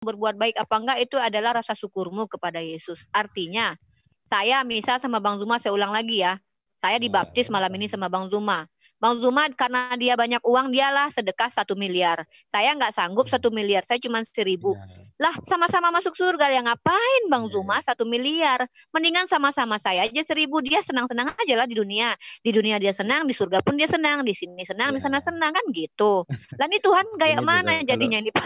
berbuat baik apa enggak itu adalah rasa syukurmu kepada Yesus. Artinya, saya misal sama Bang Zuma, saya ulang lagi ya. Saya dibaptis malam ini sama Bang Zuma. Bang Zuma karena dia banyak uang, dialah sedekah 1 miliar. Saya nggak sanggup 1 miliar, saya cuma 1.000. Lah sama-sama masuk surga, ya ngapain Bang Zuma 1 miliar? Mendingan sama-sama saya aja 1.000, dia senang-senang aja lah di dunia. Di dunia dia senang, di surga pun dia senang, di sini senang, di sana senang, kan gitu. Lah ini Tuhan kayak mana jadinya ini Pak?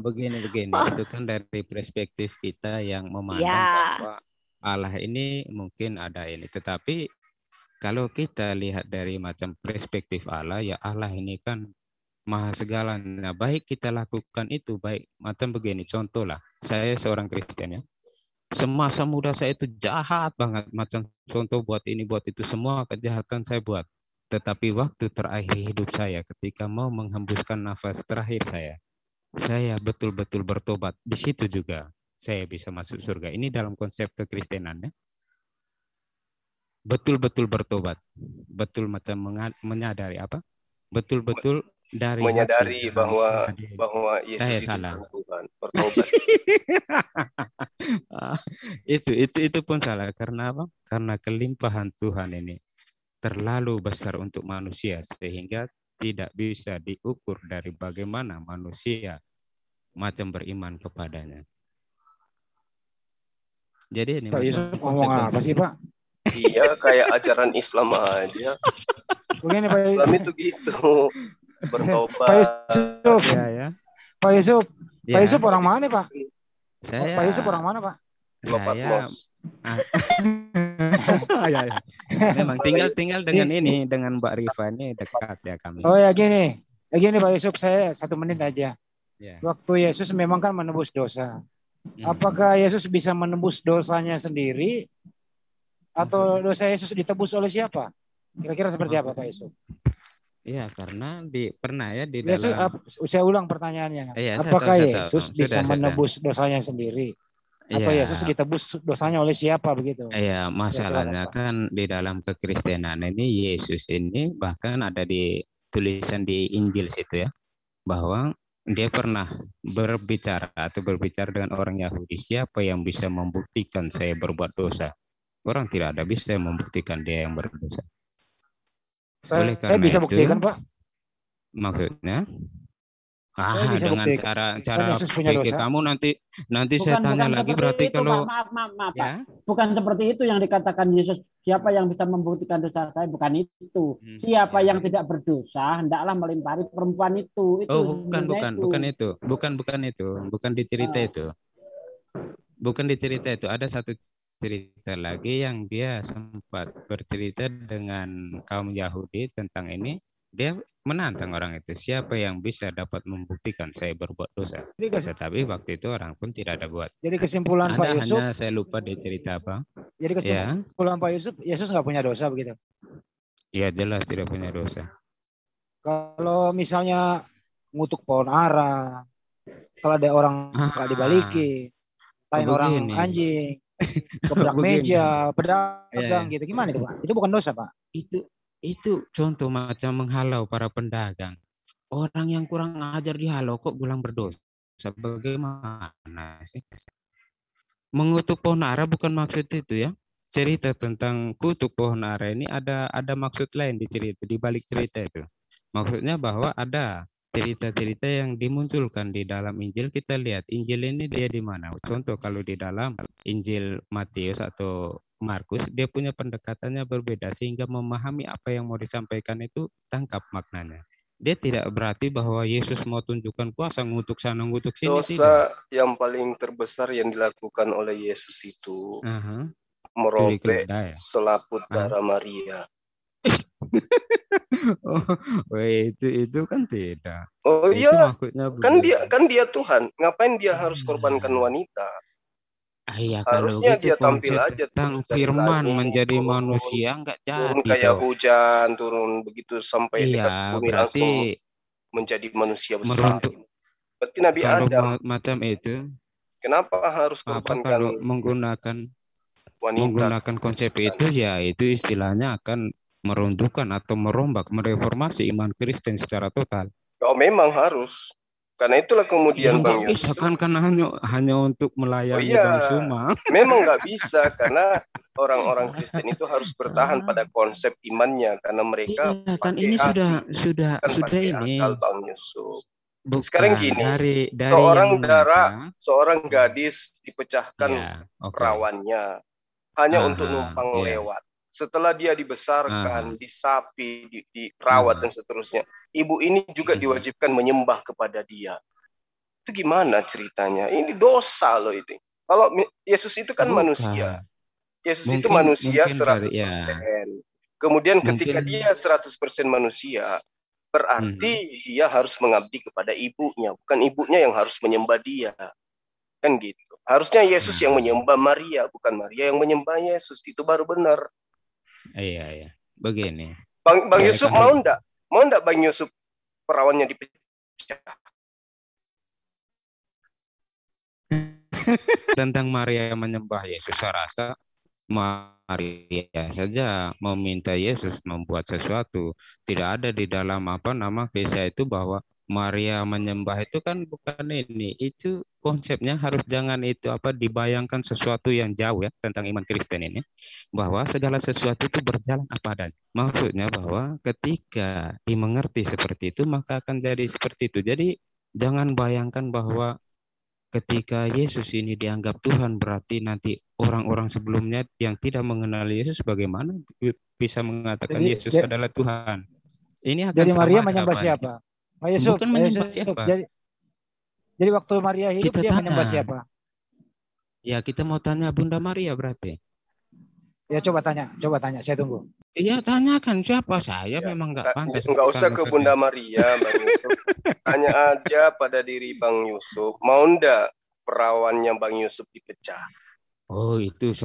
Begini, itu kan dari perspektif kita yang memandang bahwa Allah ini mungkin ada ini, tetapi kalau kita lihat dari macam perspektif Allah, ya Allah ini kan maha segalanya. Baik kita lakukan itu, baik macam begini. Contoh lah, saya seorang Kristen ya. Semasa muda saya itu jahat banget. Macam contoh buat ini, buat itu, semua kejahatan saya buat. Tetapi waktu terakhir hidup saya, ketika mau menghembuskan nafas terakhir saya betul-betul bertobat. Di situ juga saya bisa masuk surga. Ini dalam konsep kekristenan ya. Betul-betul bertobat, betul macam menyadari apa? Betul-betul dari menyadari hati, bahwa Yesus itu salah. Tuhan, bertobat. itu pun salah karena apa? Karena kelimpahan Tuhan ini terlalu besar untuk manusia sehingga tidak bisa diukur dari bagaimana manusia macam beriman kepadanya. Jadi ini Pak Yusuf ngomong apa sih Pak? Iya, kayak ajaran Islam aja. Begini Pak Islam itu gitu, bertobat. Pak Yusuf, ya. Pak Yusuf, ya. Pak Yusuf orang mana Pak? Pak Yusuf orang mana Pak? Saya ya. Memang tinggal dengan ini, dengan Mbak Rifa ini dekat ya kami. Oh ya gini Pak Yusuf, saya 1 menit aja. Ya. Waktu Yesus memang kan menebus dosa. Apakah Yesus bisa menebus dosanya sendiri? Atau dosa Yesus ditebus oleh siapa? Kira-kira seperti apa Pak Yusuf? Iya, karena pernah ya di Yesus, dalam. Saya ulang pertanyaannya. Iya, apakah saya Yesus bisa menebus dosanya sendiri? Atau Yesus ditebus dosanya oleh siapa begitu? Iya, masalahnya kan di dalam kekristenan ini Yesus ini bahkan ada di tulisan di Injil situ ya, bahwa dia pernah berbicara dengan orang Yahudi, siapa yang bisa membuktikan saya berbuat dosa? Orang tidak ada bisa membuktikan dia yang berdosa. Saya bisa buktikan Pak. Maksudnya? Bisa dengan buktikan. cara pikir kamu nanti saya tanya lagi berarti itu, kalau maaf ya? Pak. Bukan seperti itu yang dikatakan Yesus, siapa yang bisa membuktikan dosa saya, bukan itu. Siapa yang tidak berdosa hendaklah melempari perempuan itu. Bukan di cerita itu. Bukan di cerita itu, ada satu cerita lagi yang dia sempat bercerita dengan kaum Yahudi tentang ini. Dia menantang orang itu, siapa yang bisa dapat membuktikan saya berbuat dosa. Tetapi waktu itu orang pun tidak ada buat. Jadi kesimpulan Pak Yusuf, hanya saya lupa dia cerita apa. Jadi kesimpulan Pak Yusuf, Yesus nggak punya dosa begitu? Ya jelas tidak punya dosa. Kalau misalnya ngutuk pohon ara, kalau ada orang nggak dibalikin, tain orang anjing, gebrak meja, pedagang gitu, gimana itu Pak? Itu bukan dosa Pak? Itu contoh macam menghalau para pedagang. Orang yang kurang ajar dihalau kok bilang berdosa. Bagaimana sih? Mengutuk pohon ara bukan maksud itu ya. Cerita tentang kutuk pohon ara ini ada maksud lain di balik cerita itu. Maksudnya bahwa ada cerita-cerita yang dimunculkan di dalam Injil. Kita lihat Injil ini dia di mana. Contoh kalau di dalam Injil Matius atau Markus, dia punya pendekatannya berbeda sehingga memahami apa yang mau disampaikan itu tangkap maknanya. Dia tidak berarti bahwa Yesus mau tunjukkan kuasa ngutuk sana ngutuk sini. Dosa yang paling terbesar yang dilakukan oleh Yesus itu merobek selaput darah Maria. itu kan tidak. Oh iya, kan dia Tuhan. Ngapain dia harus korbankan wanita? Iya, harusnya gitu, dia tampil aja tentang firman menjadi manusia enggak jadi. Turun kayak hujan, turun begitu sampai dekat bumi langsung menjadi manusia besar. Berarti Nabi Adam macam itu. Kenapa harus korbankan kalau menggunakan konsep itu ya itu istilahnya akan meruntuhkan atau merombak, mereformasi iman Kristen secara total. Oh memang harus. Karena itulah kemudian Bang Yusuf kan hanya untuk melayani Bang Suma. Memang nggak bisa, karena orang-orang Kristen itu harus bertahan pada konsep imannya, karena mereka kan ini sudah ini akal Bang Yusuf. Bukan, sekarang gini, dari seorang gadis dipecahkan perawannya hanya untuk numpang lewat. Setelah dia dibesarkan, disapi, dirawat dan seterusnya, ibu ini juga diwajibkan menyembah kepada dia. Itu gimana ceritanya? Ini dosa loh itu. Kalau Yesus itu kan manusia. Yesus itu manusia 100%. Kemudian ketika dia 100% manusia, berarti dia harus mengabdi kepada ibunya, bukan ibunya yang harus menyembah dia. Kan gitu. Harusnya Yesus yang menyembah Maria, bukan Maria yang menyembah Yesus. Itu baru benar. Iya. Begini. Bang Yusuf mau enggak Bang Yusuf perawannya dipecah? Tentang Maria menyembah Yesus, saya rasa Maria saja meminta Yesus membuat sesuatu. Tidak ada di dalam kisah itu bahwa Maria menyembah itu kan bukan ini. Itu konsepnya harus jangan dibayangkan sesuatu yang jauh ya tentang iman Kristen ini. Bahwa segala sesuatu itu berjalan apa adanya. Maksudnya bahwa ketika dimengerti seperti itu maka akan jadi seperti itu. Jadi jangan bayangkan bahwa ketika Yesus ini dianggap Tuhan, berarti nanti orang-orang sebelumnya yang tidak mengenal Yesus bagaimana bisa mengatakan Yesus adalah Tuhan. Ini akan jadi Maria menyembah siapa? Pak Yusuf, bukan menyembah siapa. Jadi waktu Maria hidup dia menyembah siapa? Ya kita mau tanya Bunda Maria berarti. Ya coba tanya, saya tunggu. Iya tanyakan siapa, saya memang nggak pantas. Nggak usah ke Bunda Maria, Bang Yusuf. Tanya aja pada diri Bang Yusuf, mau ndak perawannya Bang Yusuf dipecah? Oh itu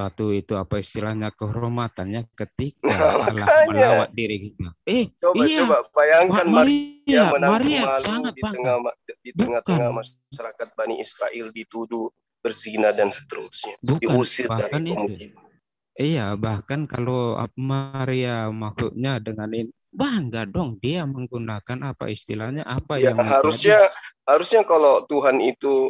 apa istilahnya kehormatannya ketika Allah melawat diri kita. Coba bayangkan Maria sangat di tengah-tengah masyarakat Bani Israel dituduh berzina dan seterusnya. Diusir dari pemukiman. Iya, bahkan kalau Maria maksudnya dengan ini bangga dong dia menggunakan yang harusnya kalau Tuhan itu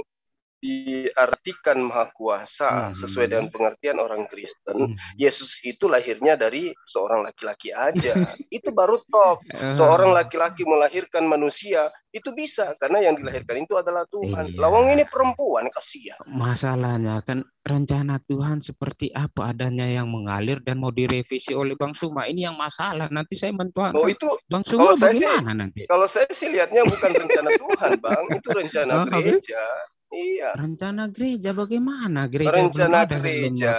diartikan maha kuasa sesuai dengan pengertian orang Kristen, Yesus itu lahirnya dari seorang laki-laki aja. Itu baru top. Seorang laki-laki melahirkan manusia itu bisa karena yang dilahirkan itu adalah Tuhan. Lawang ini perempuan, kasihan. Masalahnya kan rencana Tuhan seperti apa adanya yang mengalir dan mau direvisi oleh Bang Suma. Ini yang masalah. Nanti saya mentuan. Itu Bang Suma bagaimana nanti? Kalau saya sih lihatnya bukan rencana Tuhan, Bang. Itu rencana gereja. Iya. Rencana gereja bagaimana? Rencana gereja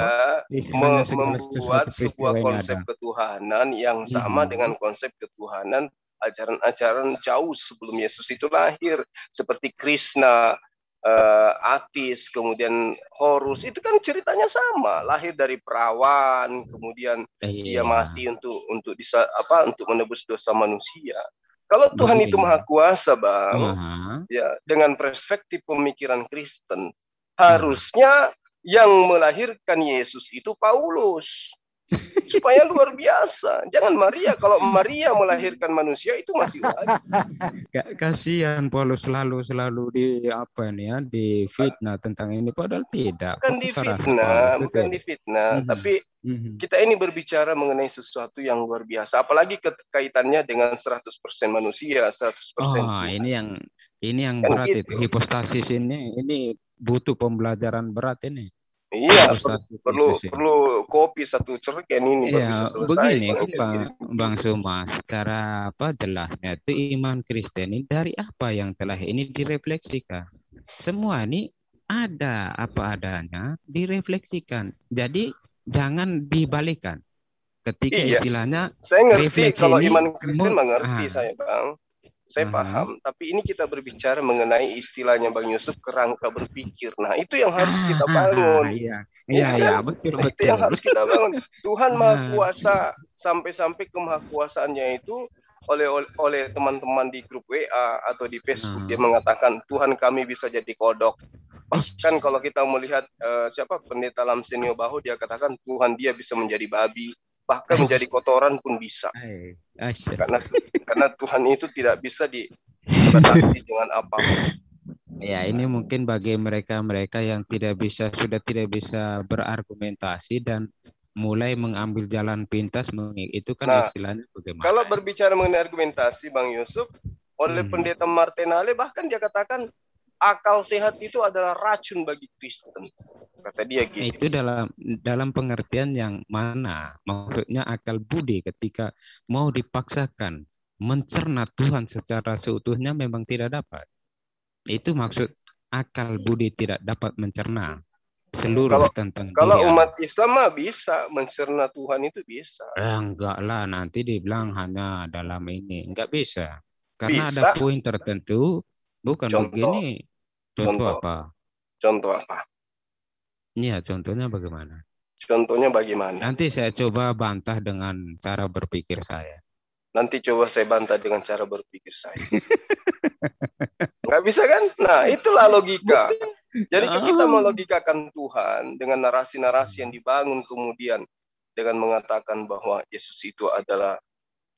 membuat sebuah konsep ketuhanan yang sama dengan konsep ketuhanan ajaran-ajaran jauh sebelum Yesus itu lahir, seperti Krishna, Atis, kemudian Horus. Itu kan ceritanya sama, lahir dari perawan, kemudian dia mati untuk menebus dosa manusia. Kalau Tuhan itu maha kuasa, Bang, ya dengan perspektif pemikiran Kristen, harusnya yang melahirkan Yesus itu Paulus. Supaya luar biasa. Jangan Maria. Kalau Maria melahirkan manusia itu masih wajar. Kasihan Paulus selalu difitnah tentang ini, padahal tidak. Bukan difitnah, tapi kita ini berbicara mengenai sesuatu yang luar biasa, apalagi kaitannya dengan 100% manusia, 100% Tuhan. Ini yang kan berat gitu. Itu hipostasis ini butuh pembelajaran berat ini. Iya, perlu kopi satu cerken ini baru bisa selesai. Begini Bang Suma, secara jelasnya itu iman Kristen ini dari apa yang telah ini direfleksikan. Semua ini ada apa adanya direfleksikan. Jadi jangan dibalikan. Ketika istilahnya saya ngerti kalau iman Kristen mengerti saya, Bang. Saya paham, tapi ini kita berbicara mengenai istilahnya Bang Yusuf, kerangka berpikir. Nah, itu yang harus kita bangun. Iya, betul. Itu yang harus kita bangun. Tuhan Maha Kuasa, sampai-sampai kemahakuasaannya itu oleh teman-teman di grup WA atau di Facebook, dia mengatakan Tuhan kami bisa jadi kodok. Bahkan kalau kita melihat Pendeta Lamsenio Bahu, dia katakan Tuhan dia bisa menjadi babi. Bahkan menjadi kotoran pun bisa. Karena Tuhan itu tidak bisa dibatasi dengan apapun. Ya, ini mungkin bagi mereka-mereka yang sudah tidak bisa berargumentasi dan mulai mengambil jalan pintas, itu kan istilahnya bagaimana? Kalau berbicara mengenai argumentasi, Bang Yusuf, oleh pendeta Martinale bahkan dia katakan akal sehat itu adalah racun bagi Kristen. Kata dia gitu. Itu dalam pengertian yang mana? Maksudnya akal budi ketika mau dipaksakan mencerna Tuhan secara seutuhnya memang tidak dapat. Itu maksud akal budi tidak dapat mencerna seluruh tentang kalau umat Islam mah bisa mencerna Tuhan, itu bisa. Enggak lah, nanti dibilang hanya dalam ini. Enggak bisa. Karena bisa. Ada poin tertentu. Bukan begini. Contoh apa? Contoh apa? Iya, contohnya bagaimana? Contohnya bagaimana? Nanti saya coba bantah dengan cara berpikir saya. Nanti coba saya bantah dengan cara berpikir saya. Nggak bisa kan? Nah, itulah logika. Jadi kita melogikakan Tuhan dengan narasi-narasi yang dibangun kemudian dengan mengatakan bahwa Yesus itu adalah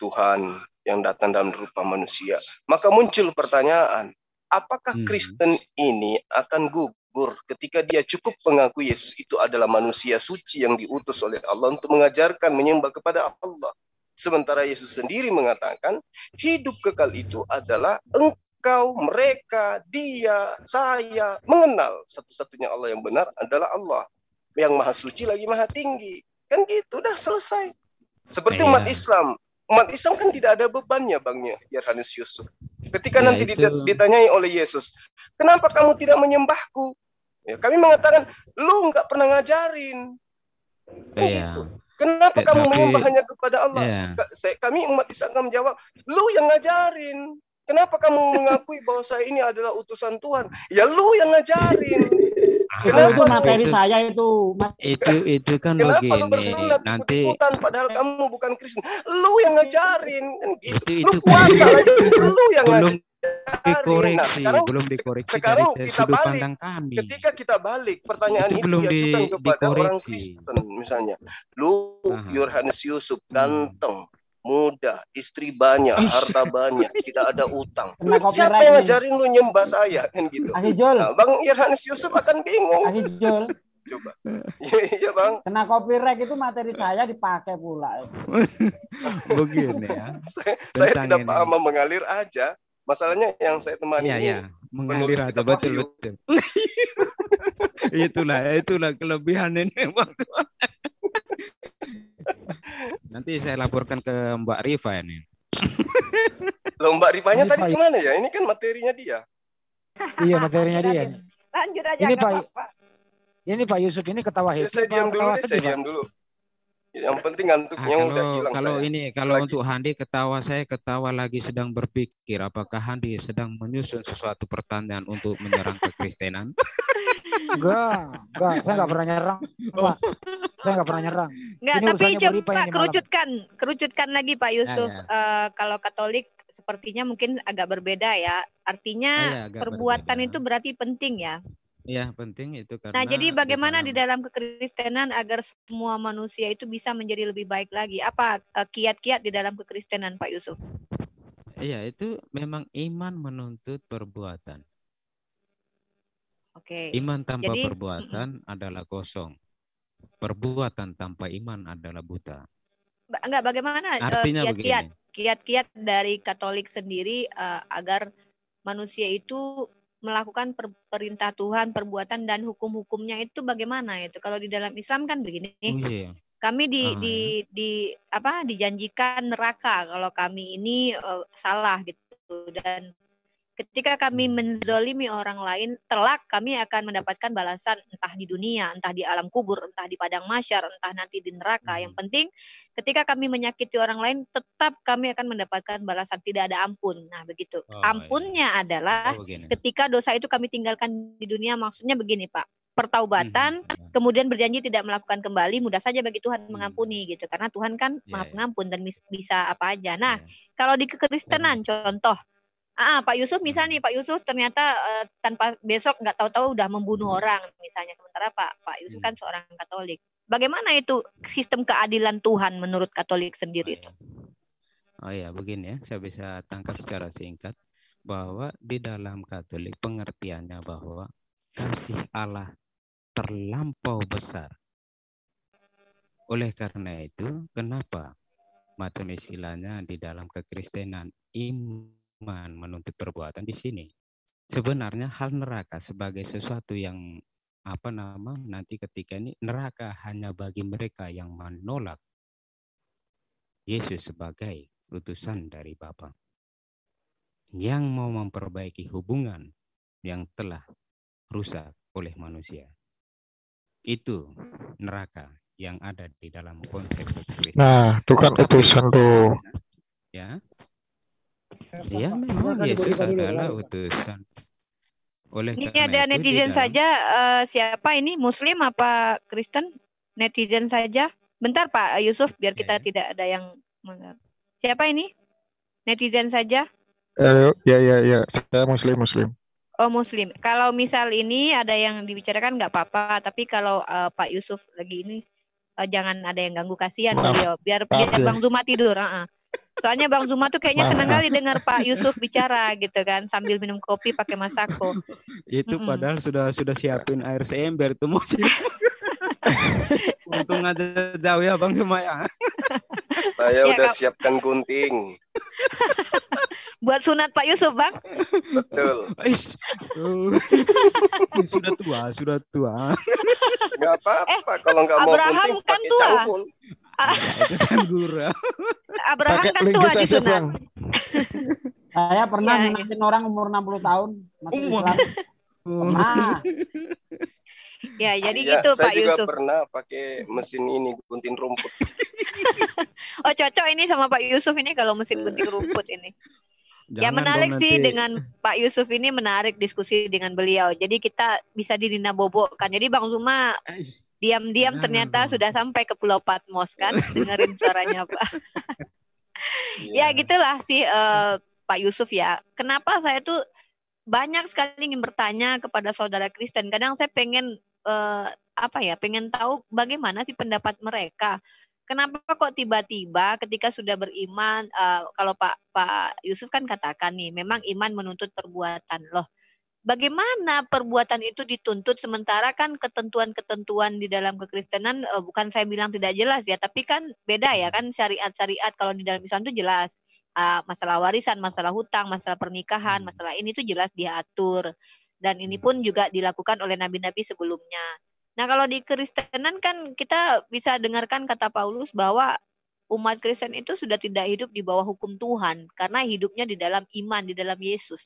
Tuhan yang datang dalam rupa manusia. Maka muncul pertanyaan, apakah Kristen ini akan gugur ketika dia cukup mengakui Yesus itu adalah manusia suci yang diutus oleh Allah untuk mengajarkan menyembah kepada Allah? Sementara Yesus sendiri mengatakan, hidup kekal itu adalah engkau, mereka, dia, saya, mengenal satu-satunya Allah yang benar adalah Allah. Yang maha suci lagi maha tinggi. Kan gitu, udah selesai. Seperti umat Islam. Umat Islam kan tidak ada bebannya, Bang Yohanes Yusuf. Ketika nanti ditanyai oleh Yesus, kenapa kamu tidak menyembahku? Ya, kami mengatakan, lu nggak pernah ngajarin. Kan gitu. Kenapa kamu menyembah hanya kepada Allah? Kami umat Islam akan menjawab, lu yang ngajarin. Kenapa kamu mengakui bahwa saya ini adalah utusan Tuhan? Ya lu yang ngajarin. Kenapa itu materi saya itu? Itu kan kenapa begini. Lu bersunat ikut-ikutan padahal kamu bukan Kristen? Lu yang ngajarin. Kan gitu. Lu kuasa lagi. Lu yang ngajarin. Dikoreksi, belum dikoreksi sekarang dari kita sudut balik. Pandang kami. Ketika kita balik, pertanyaan itu belum diajukan kepada orang dikoreksi. Kristen misalnya. Lu Yohanes Yusuf ganteng, muda, istri banyak, harta banyak, tidak ada utang. Siapa yang ngajarin lu nyembah saya? Kan gitu. Nah, Bang Yohanes Yusuf akan bingung. Coba. Iya, Bang. Kena copyright itu materi saya dipakai pula. Begini ya. Saya tidak paham, mengalir aja. Masalahnya yang saya temani ini mengalir aja, betul. itulah kelebihan ini, Bang. Nanti saya laporkan ke Mbak Rifa ini. Loh, Mbak Rifanya tadi gimana ya? Ini kan materinya dia. Iya, materinya dia. Lanjut aja. Ini Pak Yusuf ini ketawa happy. Saya diam dulu. Yang penting ngantuknya udah hilang. Kalau untuk Handi saya ketawa lagi sedang berpikir apakah Handi sedang menyusun sesuatu pertanyaan untuk menyerang kekristenan? Enggak, saya nggak pernah nyerang, Pak. Saya nggak pernah nyerang. Enggak, tapi coba kerucutkan lagi Pak Yusuf. Kalau Katolik sepertinya mungkin agak berbeda ya. Artinya perbuatan itu berarti penting ya. Iya, penting itu karena. Nah, jadi bagaimana di dalam kekristenan agar semua manusia itu bisa menjadi lebih baik lagi? Apa kiat-kiat di dalam kekristenan, Pak Yusuf? Iya, itu memang iman menuntut perbuatan. Oke. Iman tanpa perbuatan adalah kosong. Perbuatan tanpa iman adalah buta. Enggak, bagaimana kiat-kiat dari Katolik sendiri agar manusia itu melakukan perintah Tuhan, perbuatan dan hukum-hukumnya itu bagaimana itu? Kalau di dalam Islam kan begini. Kami dijanjikan neraka kalau kami ini salah gitu, dan ketika kami menzolimi orang lain, telak kami akan mendapatkan balasan entah di dunia, entah di alam kubur, entah di padang mahsyar, entah nanti di neraka. Yang penting ketika kami menyakiti orang lain, tetap kami akan mendapatkan balasan, tidak ada ampun. Nah, begitu. Ampunnya adalah ketika dosa itu kami tinggalkan di dunia, maksudnya begini, Pak. Pertaubatan, kemudian berjanji tidak melakukan kembali, mudah saja bagi Tuhan mengampuni gitu. Karena Tuhan kan Maha Pengampun dan bisa apa aja. Nah, kalau di kekristenan contoh Pak Yusuf misalnya Pak Yusuf ternyata tanpa besok nggak tahu-tahu udah membunuh orang misalnya, sementara Pak Yusuf kan seorang Katolik. Bagaimana itu sistem keadilan Tuhan menurut Katolik sendiri itu? Oh ya, begini ya, saya bisa tangkap secara singkat. bahwa di dalam Katolik pengertiannya bahwa kasih Allah terlampau besar. Oleh karena itu, kenapa macam istilahnya di dalam kekristenan iman menuntut perbuatan di sini? Sebenarnya hal neraka sebagai sesuatu yang nanti ketika ini neraka hanya bagi mereka yang menolak Yesus sebagai utusan dari Bapa, yang mau memperbaiki hubungan yang telah rusak oleh manusia. Itu neraka yang ada di dalam konsep kekristenan. Nah, itu kan utusan tuh. Ya. Ya, memang Yesus adalah utusan. Oleh ini karena ada netizen saja, siapa ini, Muslim apa Kristen? Netizen saja. Bentar Pak Yusuf, biar kita tidak ada yang siapa ini? Netizen saja. Ya, saya Muslim. Oh, Muslim. Kalau misal ini ada yang dibicarakan nggak apa-apa, tapi kalau Pak Yusuf lagi ini jangan ada yang ganggu, kasihan beliau. Biar Bang Zuma tidur. Soalnya Bang Zuma tuh kayaknya senang kali dengar Pak Yusuf bicara gitu kan, sambil minum kopi pakai masako. Itu padahal sudah siapin air seember itu mau sih. Untung aja jauh ya Bang Zuma ya. Saya udah siapkan gunting. Buat sunat Pak Yusuf, Bang. Betul. Sudah tua. Nggak apa-apa kalau nggak mau gunting kan pakai tua. cangkul. Itu canggura. Abraham kan tua di sunat. Saya pernah nyunatin orang umur 60 tahun masuk Islam. Pernah. Ya, jadi gitu Pak Yusuf. Saya juga pernah pakai mesin ini gunting rumput. Oh, cocok ini sama Pak Yusuf ini kalau mesin gunting rumput ini. Ya menarik sih dengan Pak Yusuf ini, menarik diskusi dengan beliau. Jadi kita bisa dinabobokkan. Jadi Bang Zuma diam-diam ternyata sudah sampai ke Pulau Patmos kan, dengerin suaranya Pak. Ya gitulah sih Pak Yusuf ya. Kenapa saya tuh banyak sekali ingin bertanya kepada saudara Kristen. Kadang saya pengen pengen tahu bagaimana sih pendapat mereka. Kenapa kok tiba-tiba ketika sudah beriman, kalau Pak Yusuf kan katakan nih, memang iman menuntut perbuatan. Loh, bagaimana perbuatan itu dituntut sementara kan ketentuan-ketentuan di dalam kekristenan, bukan saya bilang tidak jelas ya, tapi kan beda ya kan, syariat-syariat kalau di dalam Islam itu jelas. Masalah warisan, masalah hutang, masalah pernikahan, masalah ini tuh jelas diatur. Dan ini pun juga dilakukan oleh nabi-nabi sebelumnya. Nah, kalau di Kristenan kan kita bisa dengarkan kata Paulus bahwa umat Kristen itu sudah tidak hidup di bawah hukum Tuhan karena hidupnya di dalam iman, di dalam Yesus.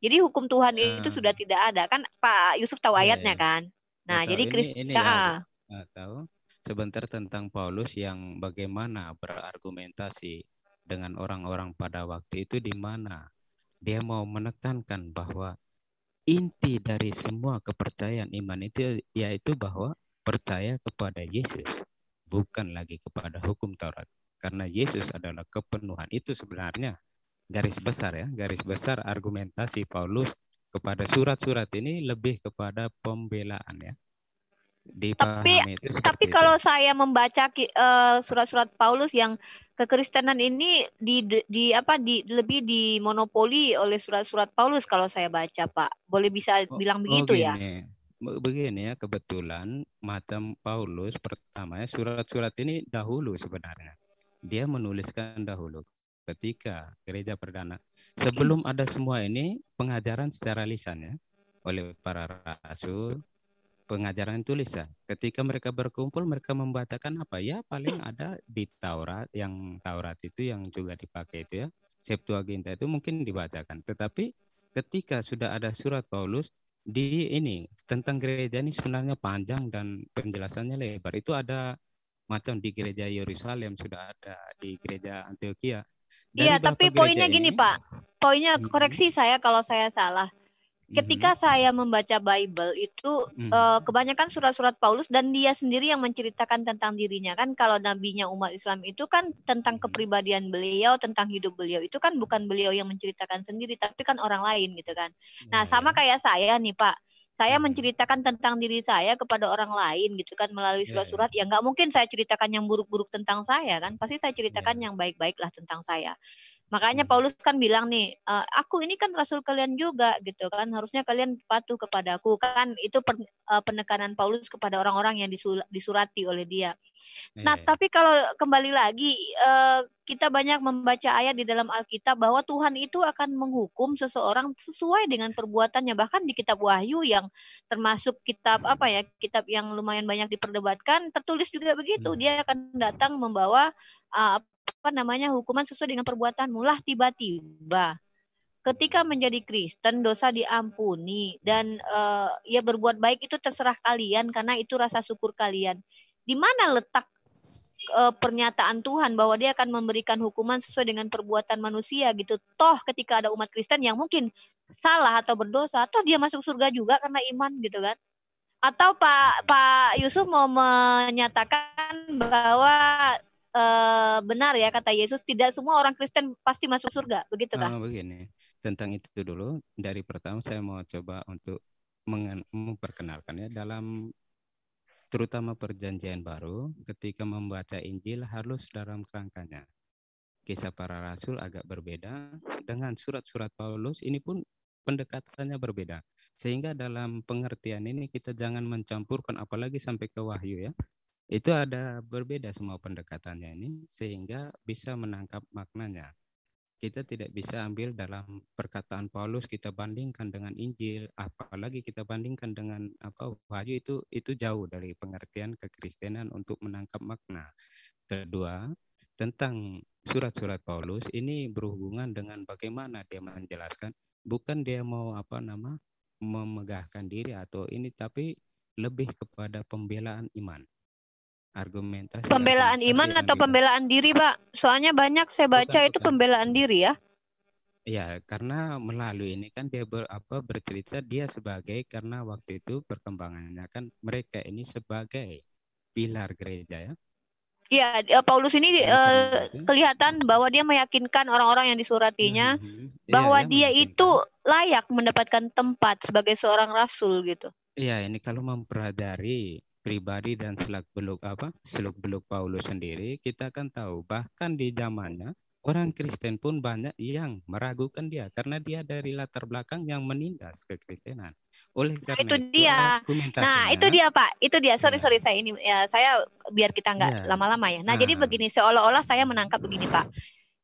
Jadi hukum Tuhan itu sudah tidak ada. Kan Pak Yusuf tahu ayatnya kan? Nah, jadi Kristen tahu sebentar tentang Paulus yang bagaimana berargumentasi dengan orang-orang pada waktu itu, di mana dia mau menekankan bahwa inti dari semua kepercayaan iman itu yaitu bahwa percaya kepada Yesus, bukan lagi kepada hukum Taurat. Karena Yesus adalah kepenuhan. Itu sebenarnya garis besar argumentasi Paulus kepada surat-surat ini lebih kepada pembelaan ya. Tapi kalau saya membaca surat-surat Paulus yang kekristenan ini lebih dimonopoli oleh surat-surat Paulus kalau saya baca, Pak. Boleh bisa bilang begitu ya? Begini ya, kebetulan macam Paulus pertama ya, surat-surat ini dahulu sebenarnya. Dia menuliskan dahulu ketika gereja perdana. Sebelum ada semua ini pengajaran secara lisan ya oleh para rasul. Pengajaran tulisan. Ketika mereka berkumpul, mereka membacakan apa ya? Paling ada di Taurat, yang Taurat itu yang juga dipakai itu ya. Septuaginta itu mungkin dibacakan. Tetapi ketika sudah ada surat Paulus, di ini tentang gereja ini sebenarnya panjang dan penjelasannya lebar. Itu ada macam di gereja Yerusalem, sudah ada di gereja Antioquia. Iya, tapi poinnya gini Pak. Poinnya koreksi saya kalau saya salah. Ketika saya membaca Bible itu kebanyakan surat-surat Paulus dan dia sendiri yang menceritakan tentang dirinya kan. Kalau nabinya umat Islam itu kan tentang kepribadian beliau, tentang hidup beliau. Itu kan bukan beliau yang menceritakan sendiri, tapi kan orang lain gitu kan. Nah, sama kayak saya nih Pak. Saya menceritakan tentang diri saya kepada orang lain gitu kan melalui surat-surat. Ya nggak mungkin saya ceritakan yang buruk-buruk tentang saya kan. Pasti saya ceritakan yang baik-baik lah tentang saya. Makanya Paulus kan bilang nih, aku ini kan rasul kalian juga gitu kan, harusnya kalian patuh kepadaku kan. Itu penekanan Paulus kepada orang-orang yang disurati oleh dia. Nah, tapi kalau kembali lagi, kita banyak membaca ayat di dalam Alkitab bahwa Tuhan itu akan menghukum seseorang sesuai dengan perbuatannya. Bahkan di kitab Wahyu yang termasuk kitab kitab yang lumayan banyak diperdebatkan, tertulis juga begitu. Dia akan datang membawa hukuman sesuai dengan perbuatanmu. Lah tiba-tiba ketika menjadi Kristen dosa diampuni dan ya berbuat baik itu terserah kalian karena itu rasa syukur kalian. Di mana letak pernyataan Tuhan bahwa dia akan memberikan hukuman sesuai dengan perbuatan manusia gitu? Toh ketika ada umat Kristen yang mungkin salah atau berdosa, toh dia masuk surga juga karena iman gitu kan? Atau Pak Yusuf mau menyatakan bahwa benar ya kata Yesus, tidak semua orang Kristen pasti masuk surga, begitu kah? Begini, tentang itu dulu. Dari pertama saya mau coba untuk memperkenalkan ya, dalam terutama perjanjian baru, ketika membaca Injil harus dalam kerangkanya. Kisah para Rasul agak berbeda dengan surat-surat Paulus, ini pun pendekatannya berbeda. Sehingga dalam pengertian ini kita jangan mencampurkan, apalagi sampai ke Wahyu ya. Itu ada berbeda semua pendekatannya ini, sehingga bisa menangkap maknanya. Kita tidak bisa ambil dalam perkataan Paulus kita bandingkan dengan Injil, apalagi kita bandingkan dengan Wahyu, itu jauh dari pengertian kekristenan untuk menangkap makna. Kedua, tentang surat-surat Paulus ini berhubungan dengan bagaimana dia menjelaskan, bukan dia mau memegahkan diri atau ini, tapi lebih kepada pembelaan iman. Argumentasi pembelaan iman atau pembelaan diri, Pak? Soalnya banyak saya baca itu pembelaan diri ya. Ya, karena melalui ini kan dia bercerita dia sebagai, karena waktu itu perkembangannya kan mereka ini sebagai pilar gereja ya. Iya, Paulus ini kelihatan bahwa dia meyakinkan orang-orang yang disuratinya bahwa dia itu layak mendapatkan tempat sebagai seorang rasul gitu. Iya, ini kalau mempelajari pribadi dan seluk-beluk Paulus sendiri, kita akan tahu bahkan di zamannya orang Kristen pun banyak yang meragukan dia karena dia dari latar belakang yang menindas kekristenan. Oleh karena itu dia Pak, itu dia. Sorry saya biar kita nggak lama-lama ya. Nah, jadi begini, seolah-olah saya menangkap begini Pak.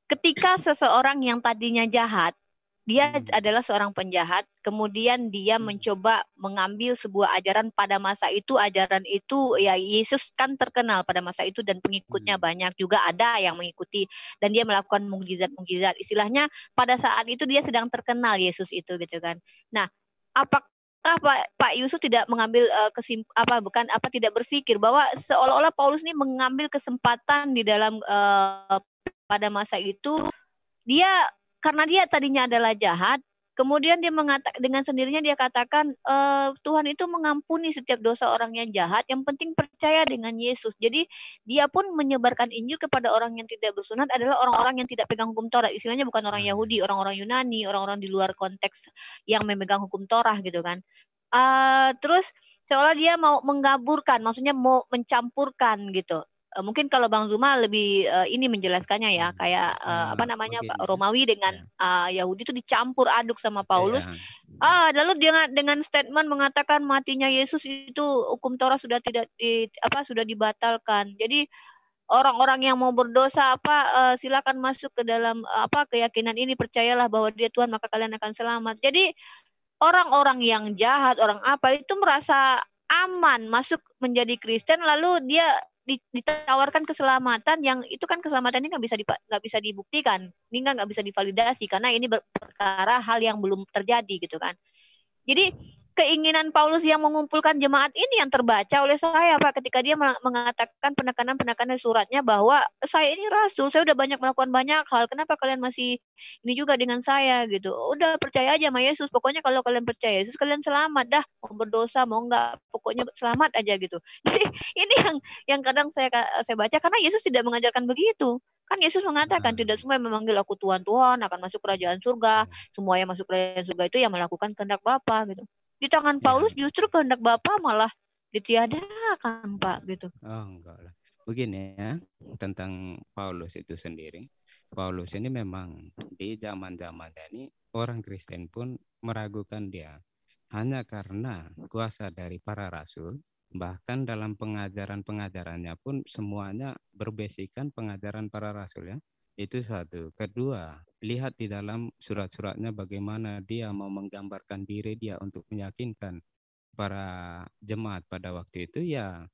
Ketika seseorang yang tadinya jahat, dia adalah seorang penjahat, kemudian dia mencoba mengambil sebuah ajaran pada masa itu. Ajaran itu ya Yesus kan terkenal pada masa itu dan pengikutnya banyak, juga ada yang mengikuti dan dia melakukan mukjizat-mukjizat. Istilahnya pada saat itu dia sedang terkenal Yesus itu gitu kan. Nah, apakah Pak Yusuf tidak mengambil tidak berpikir bahwa seolah-olah Paulus ini mengambil kesempatan di dalam pada masa itu, dia karena dia tadinya adalah jahat, kemudian dia dengan sendirinya dia katakan Tuhan itu mengampuni setiap dosa orang yang jahat, yang penting percaya dengan Yesus. Jadi dia pun menyebarkan Injil kepada orang yang tidak bersunat, adalah orang-orang yang tidak pegang hukum Taurat. Istilahnya bukan orang Yahudi, orang-orang Yunani, orang-orang di luar konteks yang memegang hukum Taurat gitu kan. Terus seolah dia mau menggaburkan, maksudnya mau mencampurkan gitu. Mungkin kalau Bang Zuma lebih ini menjelaskannya ya, kayak Romawi dengan Yahudi itu dicampur aduk sama Paulus. Lalu dia dengan statement mengatakan matinya Yesus itu hukum Taurat sudah sudah dibatalkan. Jadi orang-orang yang mau berdosa silakan masuk ke dalam keyakinan ini, percayalah bahwa dia Tuhan maka kalian akan selamat. Jadi orang-orang yang jahat, orang itu merasa aman masuk menjadi Kristen, lalu dia ditawarkan keselamatan yang itu kan keselamatan ini nggak bisa dibuktikan, ini nggak bisa divalidasi karena ini perkara hal yang belum terjadi gitu kan. Jadi keinginan Paulus yang mengumpulkan jemaat ini yang terbaca oleh saya Pak, ketika dia mengatakan penekanan suratnya bahwa saya ini rasul, saya udah banyak melakukan banyak hal, kenapa kalian masih ini juga dengan saya gitu. Udah percaya aja sama Yesus, pokoknya kalau kalian percaya Yesus kalian selamat dah, mau berdosa mau enggak pokoknya selamat aja gitu. Jadi ini yang kadang saya baca, karena Yesus tidak mengajarkan begitu. Kan Yesus mengatakan tidak semua yang memanggil aku Tuhan Tuhan akan masuk kerajaan surga, semua yang masuk kerajaan surga itu yang melakukan kehendak Bapa gitu. Di tangan Paulus justru kehendak Bapa malah ditiadakan Pak gitu. Enggak lah. Begini ya, tentang Paulus itu sendiri. Paulus ini memang di zaman-zamannya ini orang Kristen pun meragukan dia. Hanya karena kuasa dari para rasul, bahkan dalam pengajaran-pengajarannya pun semuanya berbasikan pengajaran para rasul ya. Itu satu. Kedua, lihat di dalam surat-suratnya bagaimana dia mau menggambarkan diri dia untuk meyakinkan para jemaat pada waktu itu ya.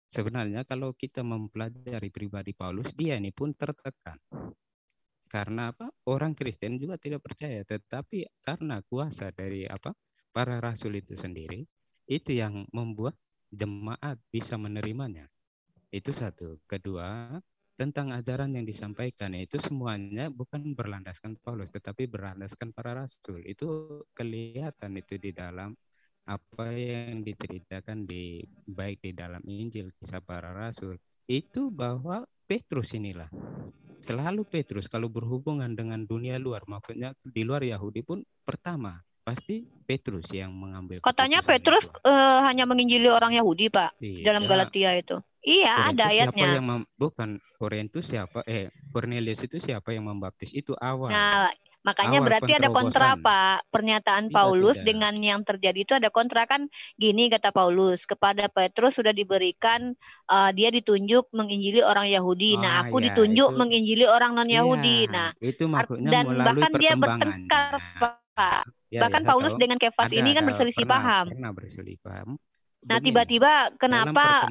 Sebenarnya kalau kita mempelajari pribadi Paulus, dia ini pun tertekan. Karena apa? Orang Kristen juga tidak percaya, tetapi karena kuasa dari para rasul itu sendiri, itu yang membuat jemaat bisa menerimanya. Itu satu. Kedua, tentang ajaran yang disampaikan itu semuanya bukan berlandaskan Paulus, tetapi berlandaskan para rasul. Itu kelihatan itu di dalam apa yang diceritakan baik di dalam Injil, kisah para rasul. Itu bahwa Petrus inilah. Selalu Petrus kalau berhubungan dengan dunia luar, maksudnya di luar Yahudi pun pertama pasti Petrus yang mengambil. Katanya Petrus hanya menginjili orang Yahudi, Pak, dalam Galatia itu. Iya, Korintus ada ayatnya. Siapa yang bukan Korintus siapa? Cornelius itu siapa yang membaptis? Itu awal. Nah, makanya berarti ada kontra, Pak. Pernyataan Paulus dengan yang terjadi itu ada kontra kan. Gini kata Paulus, kepada Petrus sudah diberikan dia ditunjuk menginjili orang Yahudi. Nah, aku ditunjuk menginjili orang non-Yahudi. Nah, itu maksudnya dan bahkan dia bertengkar, Pak. Bahkan Paulus dengan Kefas ini kan berselisih paham. Pernah berselisih paham. Nah, tiba-tiba kenapa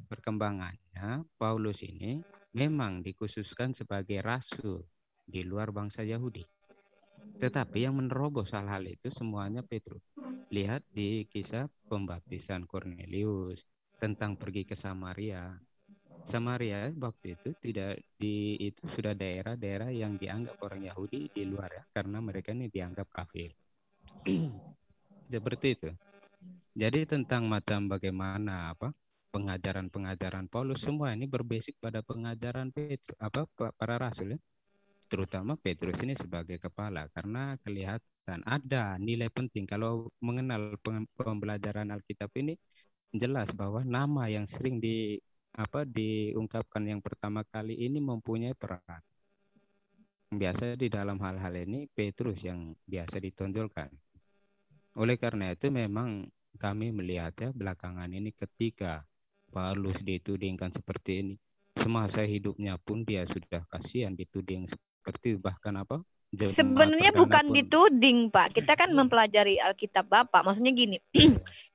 perkembangannya Paulus ini memang dikhususkan sebagai rasul di luar bangsa Yahudi. Tetapi yang menerobos hal-hal itu semuanya Petrus. Lihat di kisah pembaptisan Cornelius tentang pergi ke Samaria. Samaria waktu itu itu sudah daerah-daerah yang dianggap orang Yahudi di luar ya, karena mereka ini dianggap kafir. Seperti itu. Jadi tentang macam bagaimana pengajaran-pengajaran Paulus semua ini berbasis pada pengajaran Petrus para rasul ya. Terutama Petrus ini sebagai kepala karena kelihatan ada nilai penting kalau mengenal pembelajaran Alkitab ini jelas bahwa nama yang sering diungkapkan yang pertama kali ini mempunyai peran. Biasa di dalam hal-hal ini Petrus yang biasa ditonjolkan. Oleh karena itu memang kami melihat ya belakangan ini ketika Paulus ditudingkan seperti ini, semasa hidupnya pun dia sudah kasihan dituding seperti bahkan sebenarnya bukan dituding, Pak. Kita kan mempelajari Alkitab Bapak. Maksudnya gini,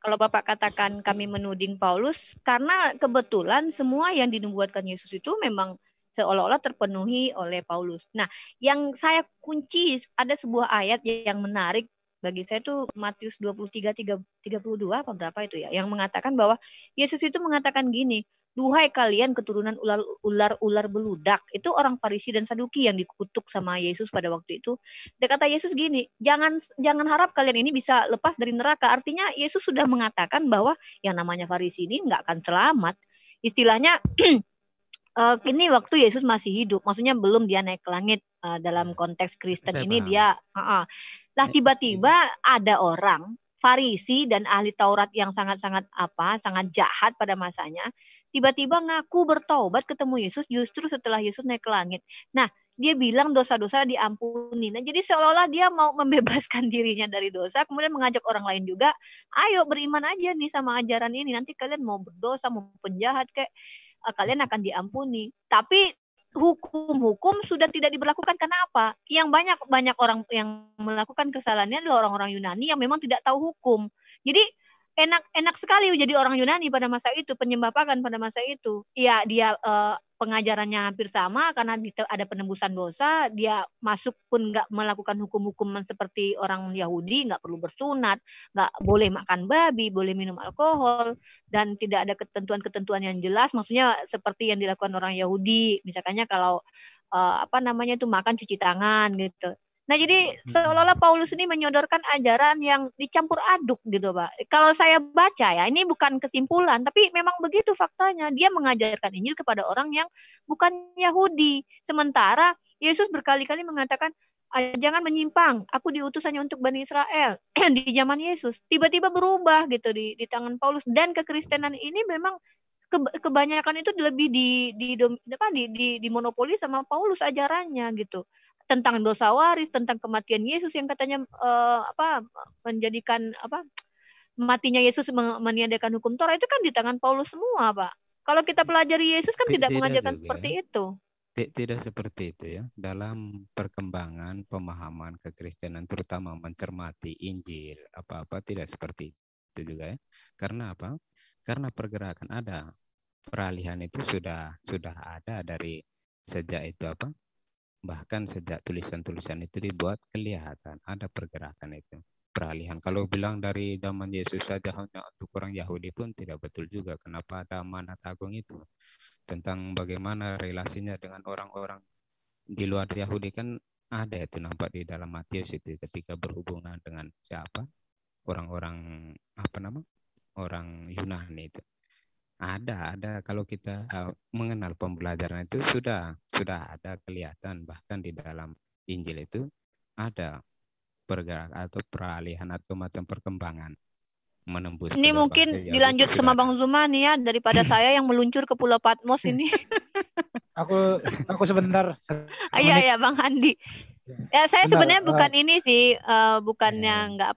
kalau Bapak katakan kami menuding Paulus, karena kebetulan semua yang dinubuatkan Yesus itu memang seolah-olah terpenuhi oleh Paulus. Nah, yang saya kunci ada sebuah ayat yang menarik bagi saya itu Matius 23:32 apa berapa itu ya, yang mengatakan bahwa Yesus itu mengatakan gini, duhai kalian keturunan ular beludak. Itu orang Farisi dan Saduki yang dikutuk sama Yesus pada waktu itu. Dan kata Yesus gini, jangan harap kalian ini bisa lepas dari neraka. Artinya Yesus sudah mengatakan bahwa yang namanya Farisi ini nggak akan selamat. Istilahnya ini waktu Yesus masih hidup, maksudnya belum dia naik ke langit. Dalam konteks Kristen ini dia lah tiba-tiba ada orang Farisi dan ahli Taurat yang sangat jahat pada masanya tiba-tiba ngaku bertaubat ketemu Yesus justru setelah Yesus naik ke langit. Nah, dia bilang dosa-dosa diampuni. Nah, jadi seolah-olah dia mau membebaskan dirinya dari dosa, kemudian mengajak orang lain juga, ayo beriman aja nih sama ajaran ini, nanti kalian mau berdosa, mau penjahat kayak kalian akan diampuni. Tapi hukum sudah tidak diberlakukan. Karena apa? Yang banyak orang yang melakukan kesalahannya adalah orang-orang Yunani yang memang tidak tahu hukum. Jadi enak sekali jadi orang Yunani pada masa itu, penyembah pagan pada masa itu. Ya dia pengajarannya hampir sama karena ada penembusan dosa. Dia masuk pun nggak melakukan hukum-hukum seperti orang Yahudi, nggak perlu bersunat, nggak boleh makan babi, boleh minum alkohol, dan tidak ada ketentuan-ketentuan yang jelas. Maksudnya seperti yang dilakukan orang Yahudi, misalnya kalau makan cuci tangan gitu. Nah, jadi seolah-olah Paulus ini menyodorkan ajaran yang dicampur aduk gitu, Pak. Kalau saya baca ya, ini bukan kesimpulan, tapi memang begitu faktanya. Dia mengajarkan Injil kepada orang yang bukan Yahudi. Sementara Yesus berkali-kali mengatakan, jangan menyimpang, aku diutus hanya untuk Bani Israel. Di zaman Yesus, tiba-tiba berubah gitu di tangan Paulus. Dan kekristenan ini memang kebanyakan itu lebih dimonopoli sama Paulus ajarannya gitu. Tentang dosa waris, tentang kematian Yesus yang katanya menjadikan matinya Yesus meniadakan hukum Taurat, itu kan di tangan Paulus semua, Pak. Kalau kita pelajari Yesus kan tidak mengajarkan seperti itu. Tidak seperti itu ya. Dalam perkembangan pemahaman kekristenan, terutama mencermati Injil, apa-apa tidak seperti itu juga ya. Karena apa? Karena pergerakan ada. Peralihan itu sudah ada dari sejak itu bahkan sejak tulisan-tulisan itu dibuat kelihatan ada pergerakan itu. Peralihan. Kalau bilang dari zaman Yesus saja hanya untuk orang Yahudi pun tidak betul juga. Kenapa ada amanat agung itu? Tentang bagaimana relasinya dengan orang-orang di luar Yahudi kan ada itu, nampak di dalam Matius itu ketika berhubungan dengan siapa? Orang-orang orang Yunani itu. Ada kalau kita mengenal pembelajaran itu sudah ada kelihatan, bahkan di dalam Injil itu ada pergerakan atau peralihan atau macam perkembangan menembus. Ini mungkin dilanjut sama Bang Zuma nih ya, daripada saya yang meluncur ke Pulau Patmos ini. Aku sebentar. Iya Bang Andi. Ya saya sebenarnya bukan ini sih, bukannya nggak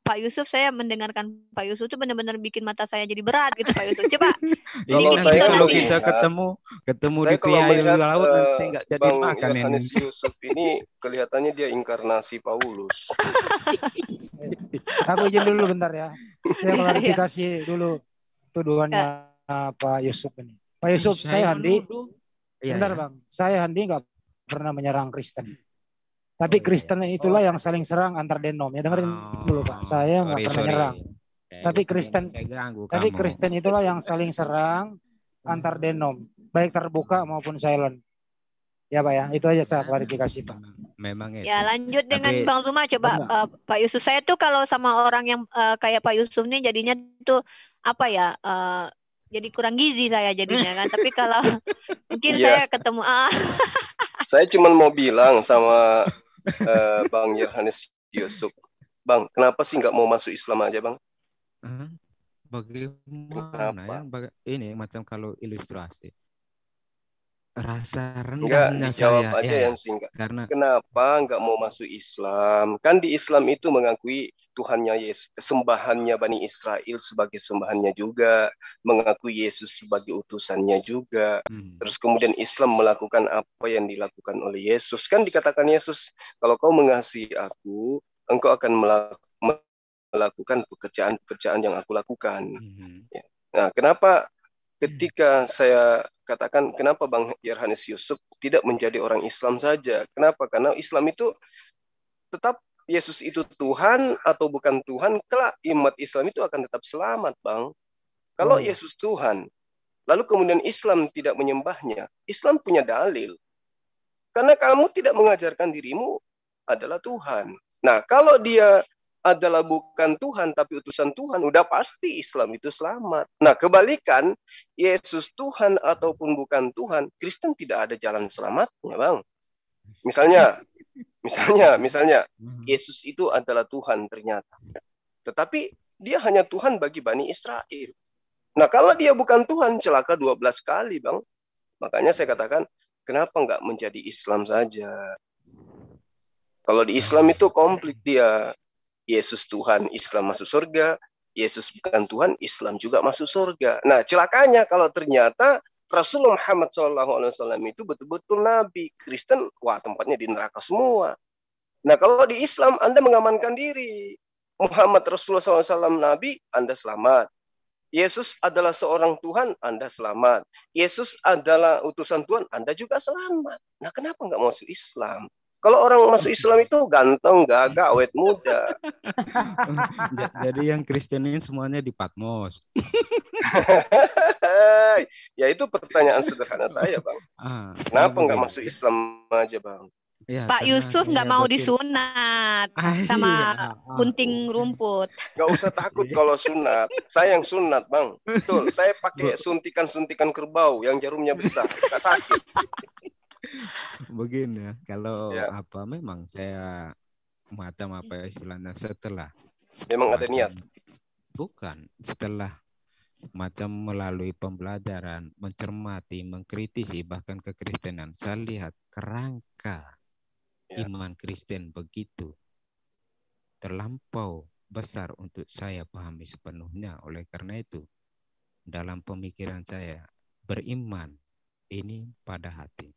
Pak Yusuf, saya mendengarkan Pak Yusuf itu benar-benar bikin mata saya jadi berat gitu Pak Yusuf. Coba. Kalau kita ketemu di Piai Laut nanti nggak jadi Bang makan Yohanes Yusuf ini kelihatannya dia inkarnasi Paulus. Aku izin dulu bentar ya. Saya klarifikasi dulu tuduhannya Pak Yusuf ini. Pak Yusuf, saya Handi. Bentar Bang, saya Handi nggak pernah menyerang Kristen. Tapi Kristen itulah yang saling serang antar denom. Ya dengerin dulu Pak. Saya nggak pernah menyerang. Tapi Kristen itulah yang saling serang antar denom, baik terbuka maupun silent. Ya Pak ya, itu aja saya klarifikasi Pak. Memang itu. Ya lanjut dengan Bang Zuma coba Pak Yusuf. Saya tuh kalau sama orang yang kayak Pak Yusuf nih jadinya tuh jadi kurang gizi saya jadinya kan. Tapi kalau mungkin saya ketemu saya cuma mau bilang sama Bang Yohanes Yusuf, Bang, kenapa sih nggak mau masuk Islam aja Bang? Bagaimana ya? Ini macam kalau ilustrasi. Rasa rendahnya jawab saya. aja yang singkat. Karena kenapa nggak mau masuk Islam? Kan di Islam itu mengakui Tuhannya Yesus, sembahannya Bani Israel sebagai sembahannya juga, mengakui Yesus sebagai utusannya juga. Terus kemudian Islam melakukan apa yang dilakukan oleh Yesus. Kan dikatakan Yesus, kalau kau mengasihi aku, engkau akan melakukan pekerjaan-pekerjaan yang aku lakukan. Nah, kenapa ketika saya katakan kenapa Bang Yohanes Yusuf tidak menjadi orang Islam saja? Kenapa? Karena Islam itu tetap Yesus itu Tuhan atau bukan Tuhan, kelak umat Islam itu akan tetap selamat, Bang. Kalau Yesus Tuhan, lalu kemudian Islam tidak menyembahnya, Islam punya dalil. Karena kamu tidak mengajarkan dirimu adalah Tuhan. Nah, kalau dia adalah bukan Tuhan tapi utusan Tuhan, udah pasti Islam itu selamat. Nah, kebalikan, Yesus Tuhan ataupun bukan Tuhan, Kristen tidak ada jalan selamatnya, Bang. Misalnya Yesus itu adalah Tuhan ternyata. Tetapi dia hanya Tuhan bagi Bani Israel. Nah, kalau dia bukan Tuhan, celaka 12 kali, Bang. Makanya saya katakan, kenapa nggak menjadi Islam saja? Kalau di Islam itu komplit dia. Yesus Tuhan, Islam masuk surga. Yesus bukan Tuhan, Islam juga masuk surga. Nah, celakanya kalau ternyata Rasulullah Muhammad SAW itu betul-betul Nabi. Kristen, wah tempatnya di neraka semua. Nah, kalau di Islam, Anda mengamankan diri. Muhammad Rasulullah SAW Nabi, Anda selamat. Yesus adalah seorang Tuhan, Anda selamat. Yesus adalah utusan Tuhan, Anda juga selamat. Nah, kenapa nggak masuk Islam? Kalau orang masuk Islam itu ganteng, gagah, awet muda. Jadi yang Kristen ini semuanya di Patmos. Ya itu pertanyaan sederhana saya, Bang. Kenapa nggak masuk Islam aja, Bang? Ya, Pak Yusuf nggak mau disunat sama gunting rumput. Nggak usah takut kalau sunat. Saya yang sunat, Bang. Betul, saya pakai suntikan-suntikan kerbau yang jarumnya besar, nggak sakit. Begini ya, kalau memang saya macam apa istilahnya setelah memang ada niat. Bukan, setelah macam melalui pembelajaran, mencermati, mengkritisi, bahkan kekristenan, saya lihat kerangka iman Kristen begitu terlampau besar untuk saya pahami sepenuhnya. Oleh karena itu, dalam pemikiran saya, beriman ini pada hati.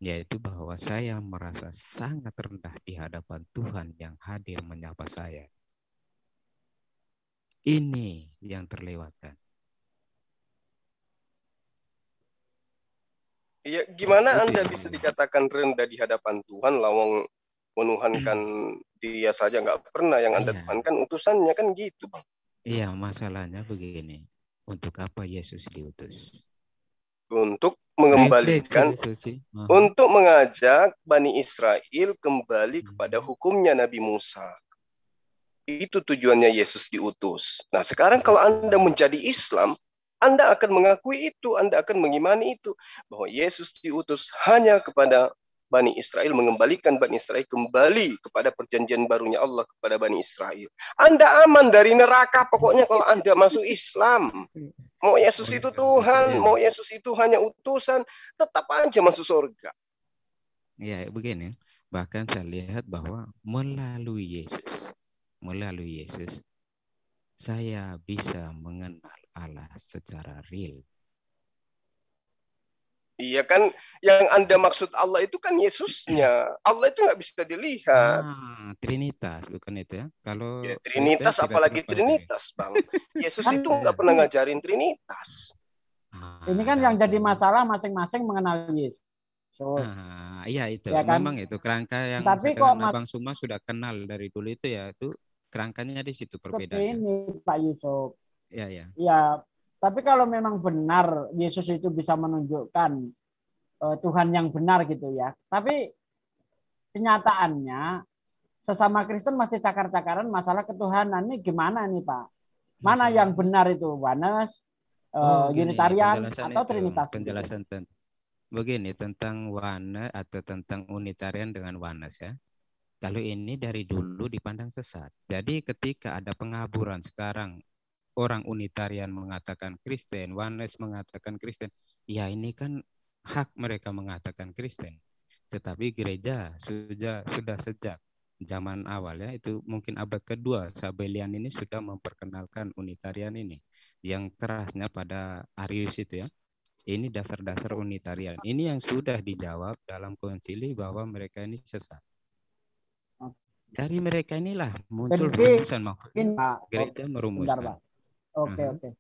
Yaitu bahwa saya merasa sangat rendah di hadapan Tuhan yang hadir menyapa saya. Ini yang terlewatkan. Ya, gimana Anda bisa dikatakan rendah di hadapan Tuhan, lawang menuhankan dia saja nggak pernah, yang Anda tuhankan utusannya, kan gitu, Bang. Iya, masalahnya begini. Untuk apa Yesus diutus? Untuk mengembalikan, untuk mengajak Bani Israel kembali kepada hukumnya Nabi Musa. Itu tujuannya Yesus diutus. Nah, sekarang kalau Anda menjadi Islam, Anda akan mengakui itu, Anda akan mengimani itu, bahwa Yesus diutus hanya kepada Bani Israel, mengembalikan Bani Israel kembali kepada perjanjian barunya Allah kepada Bani Israel. Anda aman dari neraka pokoknya kalau Anda masuk Islam. Mau Yesus itu Tuhan, mau Yesus itu hanya utusan, tetap aja masuk surga. Ya, begini. Bahkan saya lihat bahwa melalui Yesus, saya bisa mengenal Allah secara real. Iya kan, yang Anda maksud Allah itu kan Yesusnya. Allah itu nggak bisa dilihat. Trinitas, bukan itu ya? Kalau ya, Trinitas, apalagi Trinitas, Bang. Yesus itu nggak pernah ngajarin Trinitas. Ini kan yang jadi masalah masing-masing mengenal Yesus. Iya itu, ya kan? Memang itu kerangka yang tapi kok Abang Suma sudah kenal dari dulu itu ya, itu kerangkanya di situ perbedaannya. Ini Pak Yusuf. Iya. Tapi kalau memang benar Yesus itu bisa menunjukkan Tuhan yang benar gitu ya. Tapi kenyataannya sesama Kristen masih cakar-cakaran masalah ketuhanan. Ini gimana nih Pak? Mana yang benar itu? Oneness, Unitarian atau Trinitas? Penjelasan begini tentang Oneness atau tentang Unitarian dengan Oneness ya. Kalau ini dari dulu dipandang sesat. Jadi ketika ada pengaburan sekarang, orang Unitarian mengatakan Kristen, Oneness mengatakan Kristen, ya ini kan hak mereka mengatakan Kristen. Tetapi gereja sudah sejak zaman awal ya, itu mungkin abad kedua, Sabellian ini sudah memperkenalkan Unitarian ini. Yang kerasnya pada Arius itu ya. Ini dasar-dasar Unitarian. Ini yang sudah dijawab dalam konsili bahwa mereka ini sesat. Dari mereka inilah muncul rumusan, maksudnya gereja merumuskan. Oke.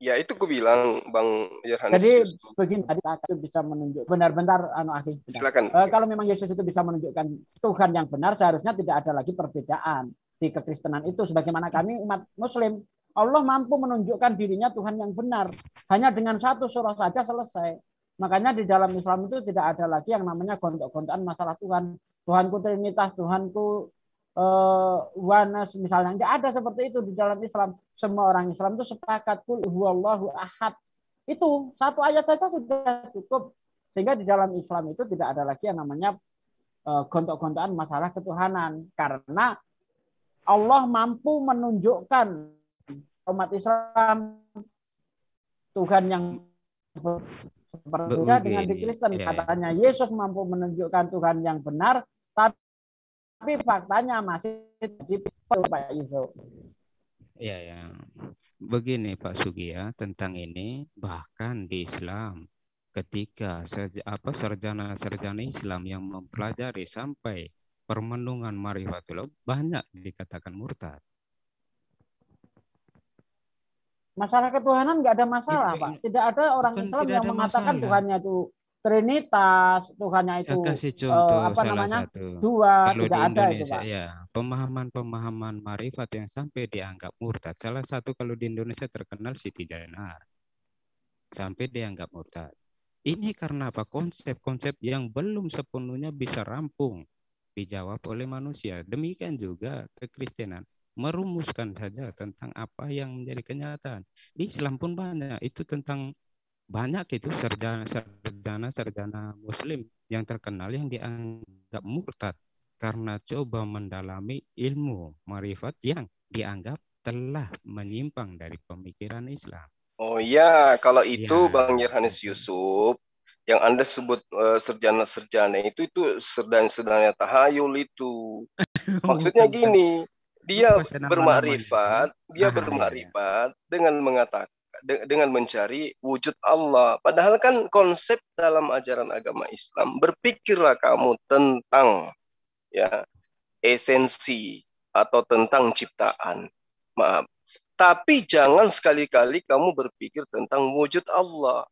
Ya itu ku bilang Bang Yohanes. Jadi begini, tadi aku bisa menunjuk benar-benar Silakan. Kalau memang Yesus itu bisa menunjukkan Tuhan yang benar, seharusnya tidak ada lagi perbedaan di kekristenan itu. Sebagaimana kami umat Muslim, Allah mampu menunjukkan dirinya Tuhan yang benar. Hanya dengan satu surah saja selesai. Makanya di dalam Islam itu tidak ada lagi yang namanya gontok-gontokan masalah Tuhan. Tuhanku Trinitas, Tuhanku Oneness misalnya, nggak ada seperti itu di dalam Islam. Semua orang Islam itu sepakat qul huwallahu ahad. Itu satu ayat saja sudah cukup, sehingga di dalam Islam itu tidak ada lagi yang namanya gontok-gontokan masalah ketuhanan, karena Allah mampu menunjukkan umat Islam Tuhan yang berbeda dengan di Kristen. Katanya Yesus mampu menunjukkan Tuhan yang benar, tapi faktanya masih di Pak Yusuf. Ya. Begini Pak Sugi ya, tentang ini bahkan di Islam ketika sarjana-sarjana Islam yang mempelajari sampai permenungan Marifatullah banyak dikatakan murtad. Masalah ketuhanan nggak ada masalah, Pak. Tidak ada orang Islam yang mengatakan Tuhannya itu Trinitas, Tuhannya itu kasih contoh satu. Dua, kalau tidak di ada Indonesia itu, Pak. Ya, pemahaman marifat yang sampai dianggap murtad. Salah satu kalau di Indonesia terkenal Siti Jenar. Sampai dianggap murtad. Ini karena apa? Konsep-konsep yang belum sepenuhnya bisa rampung dijawab oleh manusia. Demikian juga kekristenan merumuskan saja tentang apa yang menjadi kenyataan. Di Islam pun banyak itu tentang banyak itu sarjana Muslim yang terkenal yang dianggap murtad karena coba mendalami ilmu marifat yang dianggap telah menyimpang dari pemikiran Islam. Oh ya, kalau itu Ya, Bang Yerhanes Yusuf, yang Anda sebut serjana-serjana itu serjana tahayul itu. Maksudnya gini, dia bermakrifat, dengan mengatakan dengan mencari wujud Allah. Padahal kan konsep dalam ajaran agama Islam, berpikirlah kamu tentang ya esensi atau tentang ciptaan. Maaf. Tapi jangan sekali-kali kamu berpikir tentang wujud Allah.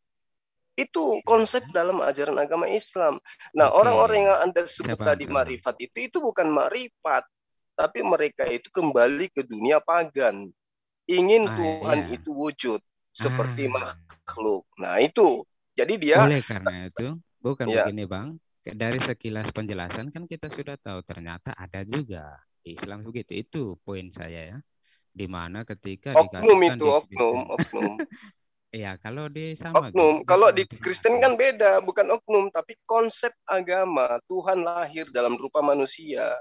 Itu konsep dalam ajaran agama Islam. Nah, orang-orang yang Anda sebut tadi marifat itu bukan marifat, tapi mereka itu kembali ke dunia pagan. Ingin Tuhan itu wujud seperti makhluk. Nah, itu. Jadi dia oleh karena itu, bukan begini Bang. Dari sekilas penjelasan kan kita sudah tahu ternyata ada juga di Islam begitu. Itu poin saya ya. Di mana ketika oknum itu oknum. Ya, kalau di sama oknum, kalau di Kristen kan beda, bukan oknum, tapi konsep agama. Tuhan lahir dalam rupa manusia.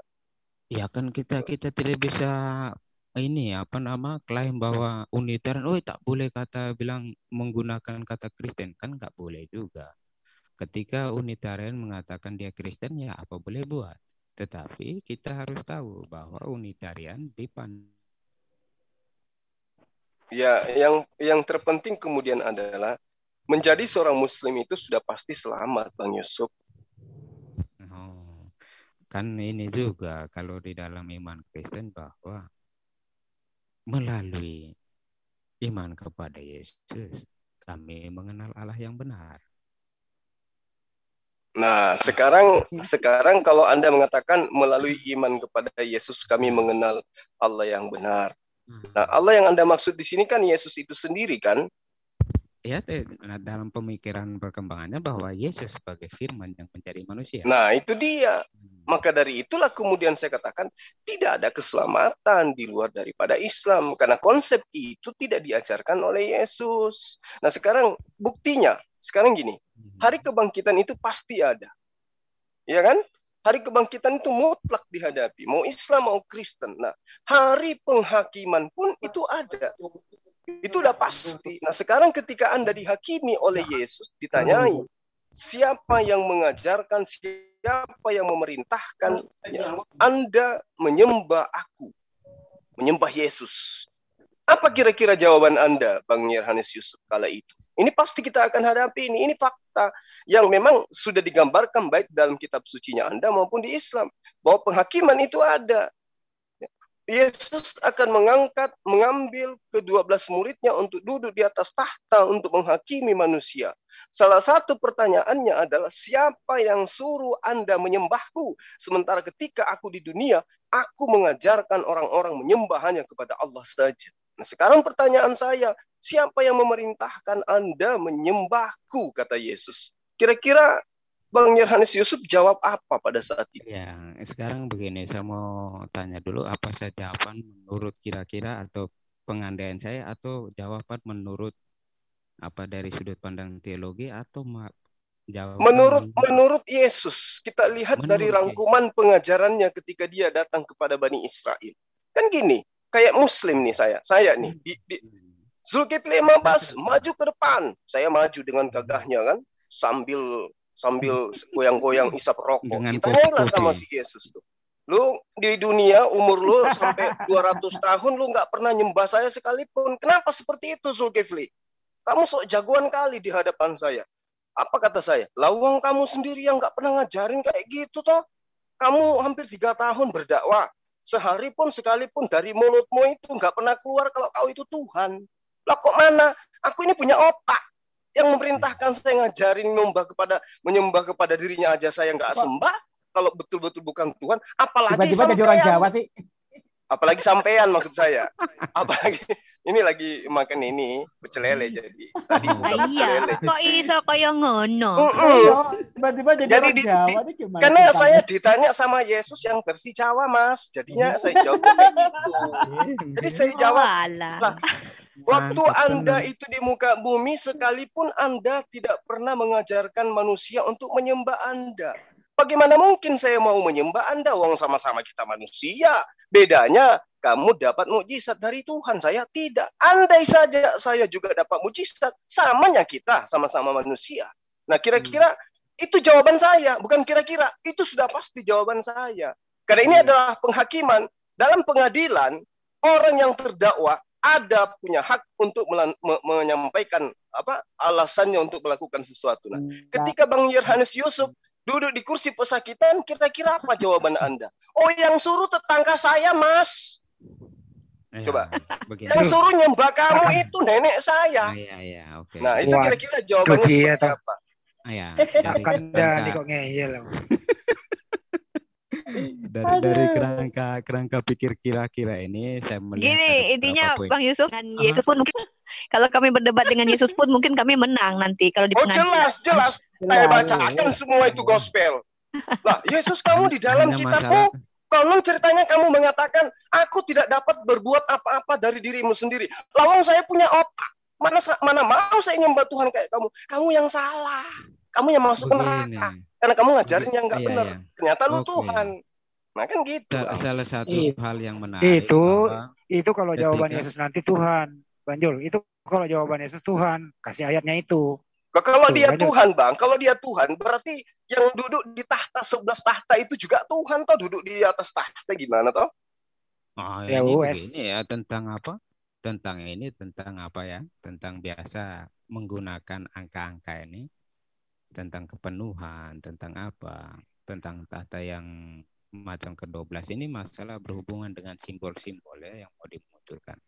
Ya kan kita tidak bisa klaim bahwa unitarian, tak boleh bilang menggunakan kata Kristen, kan nggak boleh juga. Ketika unitarian mengatakan dia Kristen, ya apa boleh buat. Tetapi kita harus tahu bahwa unitarian dipandang. Ya, yang terpenting kemudian adalah menjadi seorang Muslim itu sudah pasti selamat, Bang Yusuf. Kan ini juga kalau di dalam iman Kristen bahwa melalui iman kepada Yesus kami mengenal Allah yang benar. Nah, sekarang kalau Anda mengatakan melalui iman kepada Yesus kami mengenal Allah yang benar. Nah, Allah yang Anda maksud di sini kan Yesus itu sendiri kan? Ya, dalam pemikiran perkembangannya bahwa Yesus sebagai firman yang menjadi manusia. Nah, itu dia. Maka dari itulah kemudian saya katakan tidak ada keselamatan di luar daripada Islam. Karena konsep itu tidak diajarkan oleh Yesus. Nah, sekarang buktinya. Sekarang gini, hari kebangkitan itu pasti ada. Ya kan? Hari kebangkitan itu mutlak dihadapi. Mau Islam, mau Kristen. Nah, hari penghakiman pun itu ada. Itu udah pasti. Nah, sekarang ketika Anda dihakimi oleh Yesus, ditanyai, siapa yang mengajarkan, siapa yang memerintahkan Anda menyembah aku, menyembah Yesus? Apa kira-kira jawaban Anda, Bang Yerhanes Yusuf, kala itu? Ini pasti kita akan hadapi ini. Ini fakta yang memang sudah digambarkan baik dalam kitab sucinya Anda maupun di Islam. Bahwa penghakiman itu ada. Yesus akan mengambil ke-12 muridnya untuk duduk di atas tahta untuk menghakimi manusia. Salah satu pertanyaannya adalah siapa yang suruh Anda menyembahku? Sementara ketika aku di dunia, aku mengajarkan orang-orang menyembah hanya kepada Allah saja. Nah, sekarang pertanyaan saya, siapa yang memerintahkan Anda menyembahku, kata Yesus. Kira-kira Bang Yerhanes Yusuf jawab apa pada saat itu? Ya, sekarang begini, saya mau tanya dulu apa saja jawaban menurut kira-kira atau pengandaian saya atau jawaban menurut apa dari sudut pandang teologi atau jawaban menurut Yesus. Kita lihat dari rangkuman pengajarannya ketika dia datang kepada Bani Israel. Kan gini, kayak Muslim nih saya nih Zulkifli Mabas maju ke depan, saya maju dengan gagahnya kan, sambil goyang-goyang isap rokok. Ditanyalah sama si Yesus tuh, lu di dunia umur lu sampai 200 tahun lu nggak pernah nyembah saya sekalipun. Kenapa seperti itu, Zulkifli? Kamu sok jagoan kali di hadapan saya. Apa kata saya? Lawang kamu sendiri yang nggak pernah ngajarin kayak gitu toh. Kamu hampir 3 tahun berdakwah, sehari pun sekalipun dari mulutmu itu nggak pernah keluar kalau kau itu Tuhan. Lah kok mana? Aku ini punya otak yang memerintahkan saya ngajarin menyembah kepada dirinya aja saya nggak sembah. Kalau betul-betul bukan Tuhan, apalagi tiba-tiba jadi orang Jawa sih. Apalagi sampean maksud saya. Apalagi ini lagi makan ini pecel lele jadi tadi buka pecel lele. Kok iso kaya ngono? Tiba-tiba jadi orang Jawa itu gimana? Karena saya ditanya sama Yesus yang versi Jawa, Mas. Jadinya saya jawab kayak gitu. Jadi saya jawab, lah, waktu Anda itu di muka bumi, sekalipun Anda tidak pernah mengajarkan manusia untuk menyembah Anda. Bagaimana mungkin saya mau menyembah Anda? Wong sama-sama kita manusia. Bedanya kamu dapat mukjizat dari Tuhan, saya tidak. Andai saja saya juga dapat mukjizat, samanya kita sama-sama manusia. Nah, kira-kira itu jawaban saya, bukan kira-kira. Itu sudah pasti jawaban saya. Karena ini adalah penghakiman. Dalam pengadilan, orang yang terdakwa ada punya hak untuk menyampaikan alasannya untuk melakukan sesuatu. Nah, ketika Bang Yohanes Yusuf duduk di kursi pesakitan, kira-kira apa jawaban Anda? Oh, yang suruh tetangga saya, Mas. Coba. Yang suruh nyembah kamu itu nenek saya. Nah, itu kira-kira jawabannya seperti apa? Kok ngeyel. Dari kerangka pikir kira-kira ini saya melihat gini intinya Bang Yusuf dan Yesus pun mungkin kalau kami berdebat dengan Yesus pun mungkin kami menang nanti kalau di pengadilan. Jelas. Saya bacakan semua itu gospel. Lah, Yesus kamu di dalam kitabmu, konon ceritanya kamu mengatakan, aku tidak dapat berbuat apa-apa dari dirimu sendiri. Lawang saya punya otak. Mana mau saya nyembah Tuhan kayak kamu. Kamu yang salah. Kamu yang masuk neraka. Karena kamu ngajarin yang nggak benar. Ternyata lu Tuhan. Nah kan gitu. Salah satu hal yang menarik. Itu kalau jawaban Yesus nanti Tuhan. Banjul, itu kalau jawaban Yesus Tuhan. Kasih ayatnya itu. Kalau dia Tuhan, Bang, kalau dia Tuhan, berarti yang duduk di tahta 11 tahta itu juga Tuhan, toh duduk di atas tahta gimana toh? Ini begini ya, tentang apa? Tentang apa ya? Tentang biasa menggunakan angka-angka ini, tentang kepenuhan, tentang apa? Tentang tahta yang macam ke-12 ini masalah berhubungan dengan simbol-simbol ya yang mau dimunculkan.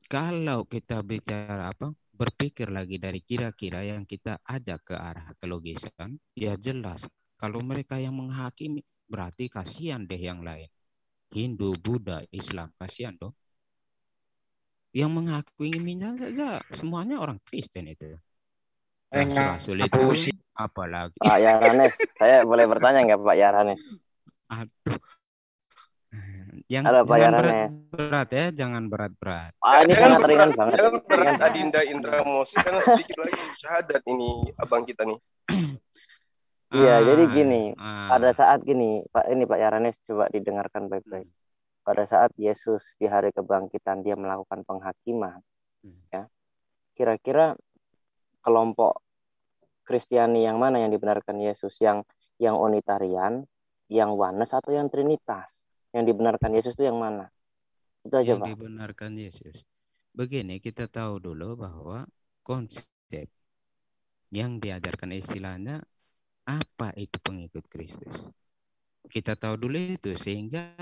Kalau kita bicara berpikir lagi dari kira-kira yang kita ajak ke arah kelogisan, ya jelas. Kalau mereka yang menghakimi, berarti kasihan deh yang lain. Hindu, Buddha, Islam, kasihan dong. Yang menghakiminya saja semuanya orang Kristen itu. Rasul itu apalagi. Pak Yohanes, saya boleh bertanya nggak Pak Yohanes? Aduh. Halo, jangan berat-berat ya, jangan berat-berat. Ini sangat ringan banget. Jangan berat Adinda Indra Mosi karena sedikit lagi syahadat ini abang kita nih. Iya, jadi gini, pada saat gini, Pak Yohanes coba didengarkan baik-baik. Pada saat Yesus di hari kebangkitan dia melakukan penghakiman, ya. Kira-kira kelompok Kristiani yang mana yang dibenarkan Yesus, yang Unitarian, yang Oneness atau yang Trinitas? Yang dibenarkan Yesus itu yang mana? Itu aja, Pak. Yang dibenarkan Yesus. Begini, kita tahu dulu bahwa konsep yang diajarkan istilahnya apa itu pengikut Kristus. Kita tahu dulu itu sehingga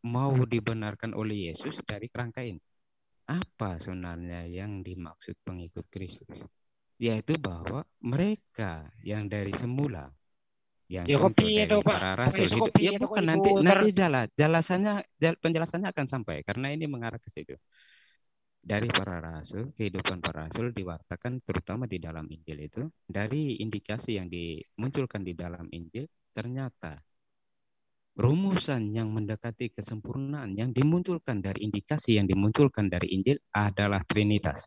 mau dibenarkan oleh Yesus dari kerangka ini. Apa sebenarnya yang dimaksud pengikut Kristus? Yaitu bahwa mereka yang dari semula yang para rasul itu, ya bukan nanti penjelasannya akan sampai karena ini mengarah ke situ. Dari para rasul, kehidupan para rasul diwartakan terutama di dalam Injil itu, dari indikasi yang dimunculkan di dalam Injil, ternyata rumusan yang mendekati kesempurnaan yang dimunculkan dari indikasi yang dimunculkan dari Injil adalah Trinitas.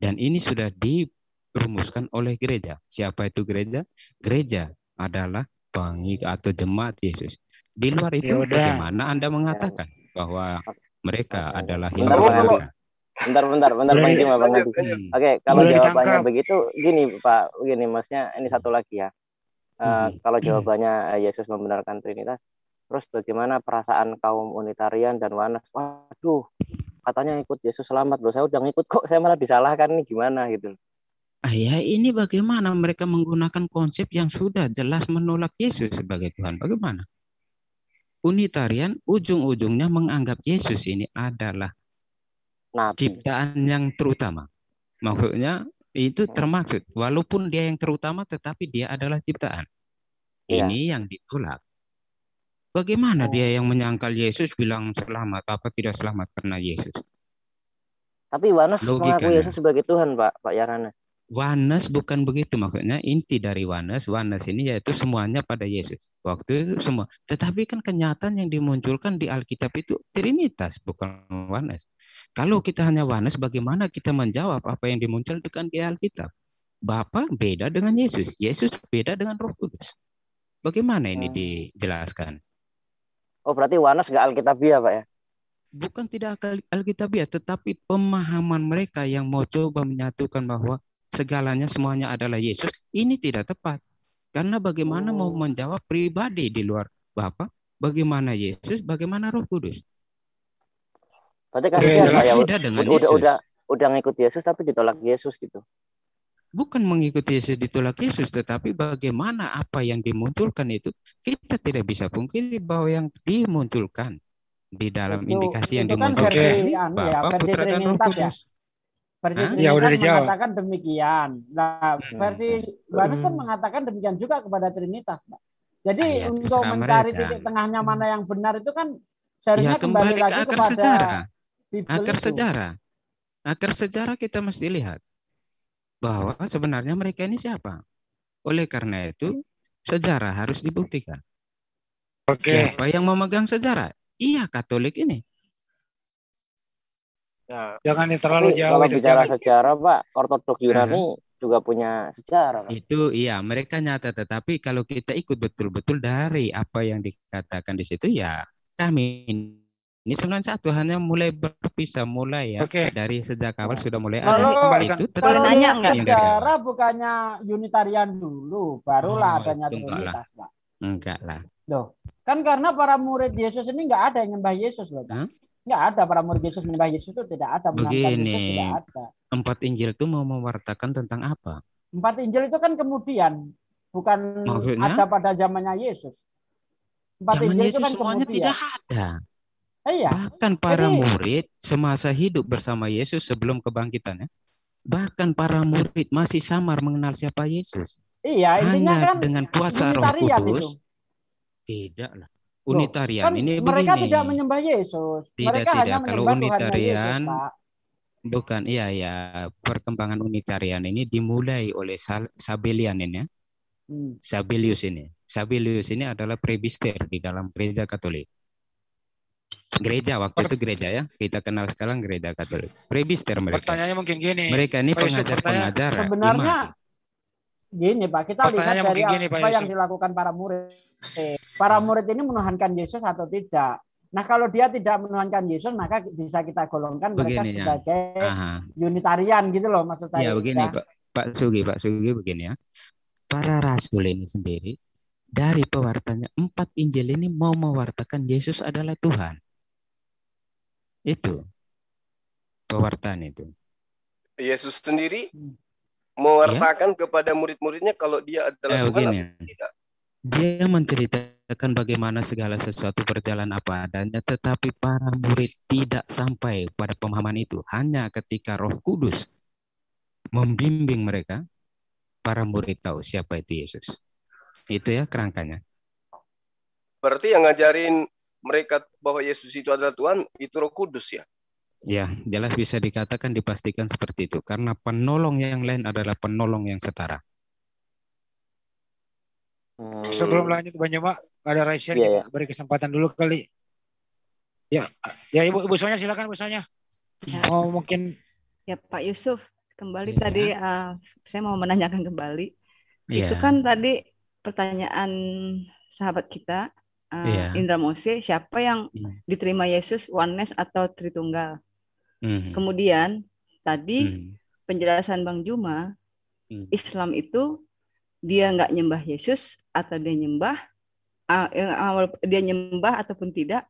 Dan ini sudah dirumuskan oleh gereja. Siapa itu gereja? Gereja adalah pengikut atau jemaat Yesus. Di luar itu bagaimana Anda mengatakan bahwa mereka adalah Bentar, Bang Jim, Bang Adi. Oke, kalau jawabannya begitu, gini Pak, maksudnya ini satu lagi ya. Kalau jawabannya Yesus membenarkan Trinitas, terus bagaimana perasaan kaum Unitarian dan Oneness? Waduh, katanya ikut Yesus selamat, loh. Saya udah ngikut kok, saya malah disalahkan nih, gimana gitu. Ya ini bagaimana mereka menggunakan konsep yang sudah jelas menolak Yesus sebagai Tuhan. Bagaimana? Unitarian ujung-ujungnya menganggap Yesus ini adalah ciptaan yang terutama. Maksudnya itu termaksud. Walaupun dia yang terutama tetapi dia adalah ciptaan. Ini yang ditolak. Bagaimana dia yang menyangkal Yesus bilang selamat, apa tidak selamat karena Yesus? Tapi Oneness mengaku Yesus sebagai Tuhan, Pak Yohanes. Oneness bukan begitu maksudnya. Inti dari Oneness ini yaitu semuanya pada Yesus. Waktu itu semua. Tetapi kan kenyataan yang dimunculkan di Alkitab itu Trinitas, bukan Oneness. Kalau kita hanya Oneness, bagaimana kita menjawab apa yang dimunculkan di Alkitab? Bapa beda dengan Yesus. Yesus beda dengan Roh Kudus. Bagaimana ini dijelaskan? Oh, berarti oneness nggak alkitabiah, Pak ya? Bukan tidak alkitabiah, tetapi pemahaman mereka yang mau coba menyatukan bahwa segalanya semuanya adalah Yesus, ini tidak tepat. Karena bagaimana mau menjawab pribadi di luar Bapa, bagaimana Yesus, bagaimana Roh Kudus. Berarti kasihan Pak ya, udah ngikut Yesus tapi ditolak Yesus gitu. Bukan mengikuti Yesus ditolak Yesus, tetapi bagaimana apa yang dimunculkan itu, kita tidak bisa pungkiri bahwa yang dimunculkan di dalam indikasi yang dimunculkan Bapa, Putra, dan Roh Kudus. Versi Trinitas mengatakan demikian. Nah, versi Yohanes pun mengatakan demikian juga kepada Trinitas, Pak. Jadi untuk mencari titik tengahnya mana yang benar itu kan seharusnya kembali lagi ke akar kepada sejarah. Akar sejarah kita mesti lihat bahwa sebenarnya mereka ini siapa. Oleh karena itu sejarah harus dibuktikan. Siapa yang memegang sejarah? Iya, Katolik ini. Ya, jangan terlalu jauh. Kalau bicara sejarah, Pak, Ortodoks Yunani juga punya sejarah, Pak. Itu iya, mereka nyata. Tetapi kalau kita ikut betul-betul dari apa yang dikatakan di situ, ya kami ini 91 hanya mulai berpisah mulai ya. dari sejak awal sudah mulai ada. Itu kalau nanya sejarah bukannya Unitarian dulu, barulah adanya Trinitas, Pak. Enggak lah. Loh, kan karena para murid Yesus ini enggak ada yang nyembah Yesus loh, Pak. Enggak ada para murid Yesus menyembah Yesus itu tidak ada. Begini, Yesus tidak ada. 4 Injil itu mau mewartakan tentang apa? 4 Injil itu kan kemudian, bukan ada pada zamannya Yesus. 4 Injil Yesus itu kan semuanya kemudian. Tidak ada. Iya. Bahkan para murid semasa hidup bersama Yesus sebelum kebangkitannya, bahkan para murid masih samar mengenal siapa Yesus. Iya, intinya hanya kan dengan kuasa Roh Kudus. Tidaklah. Unitarian kan ini mereka begini. Tidak menyembah Yesus. Tidak. Kalau Unitarian Yesus, bukan, iya. Perkembangan Unitarian ini dimulai oleh Sabellian ini. Sabellius ini adalah presbiter di dalam gereja Katolik. Gereja waktu itu gereja ya. Kita kenal sekarang gereja Katolik. Presbiter mereka. Pertanyaannya mungkin gini. Mereka ini pengajar-pengajar. Sebenarnya gini Pak, kita lihat dari apa yang dilakukan para murid. Para murid ini menuhankan Yesus atau tidak. Nah kalau dia tidak menuhankan Yesus, maka bisa kita golongkan mereka sebagai Unitarian gitu loh maksud saya. Ya begini Pak Sugi begini ya. Para rasul ini sendiri dari pewartanya 4 Injil ini mau mewartakan Yesus adalah Tuhan. Itu pewartaan itu. Yesus sendiri mewartakan kepada murid-muridnya kalau dia adalah Tuhan atau tidak. Dia menceritakan bagaimana segala sesuatu berjalan apa adanya, tetapi para murid tidak sampai pada pemahaman itu. Hanya ketika Roh Kudus membimbing mereka, para murid tahu siapa itu Yesus. Itu ya kerangkanya. Berarti yang ngajarin mereka bahwa Yesus itu adalah Tuhan, itu Roh Kudus ya? Ya, jelas bisa dikatakan, dipastikan seperti itu. Karena penolong yang lain adalah penolong yang setara. Sebelum lanjut Bang Joma, ada raisian kita beri kesempatan dulu kali. Ya Ibu Sonya silakan Bu Sonya. Ya. Mungkin. Ya Pak Yusuf, kembali tadi saya mau menanyakan kembali. Itu kan tadi pertanyaan sahabat kita Indra Mose, siapa yang diterima Yesus, oneness atau Tritunggal? Kemudian tadi penjelasan Bang Juma, Islam itu dia nggak nyembah Yesus atau dia nyembah ataupun tidak.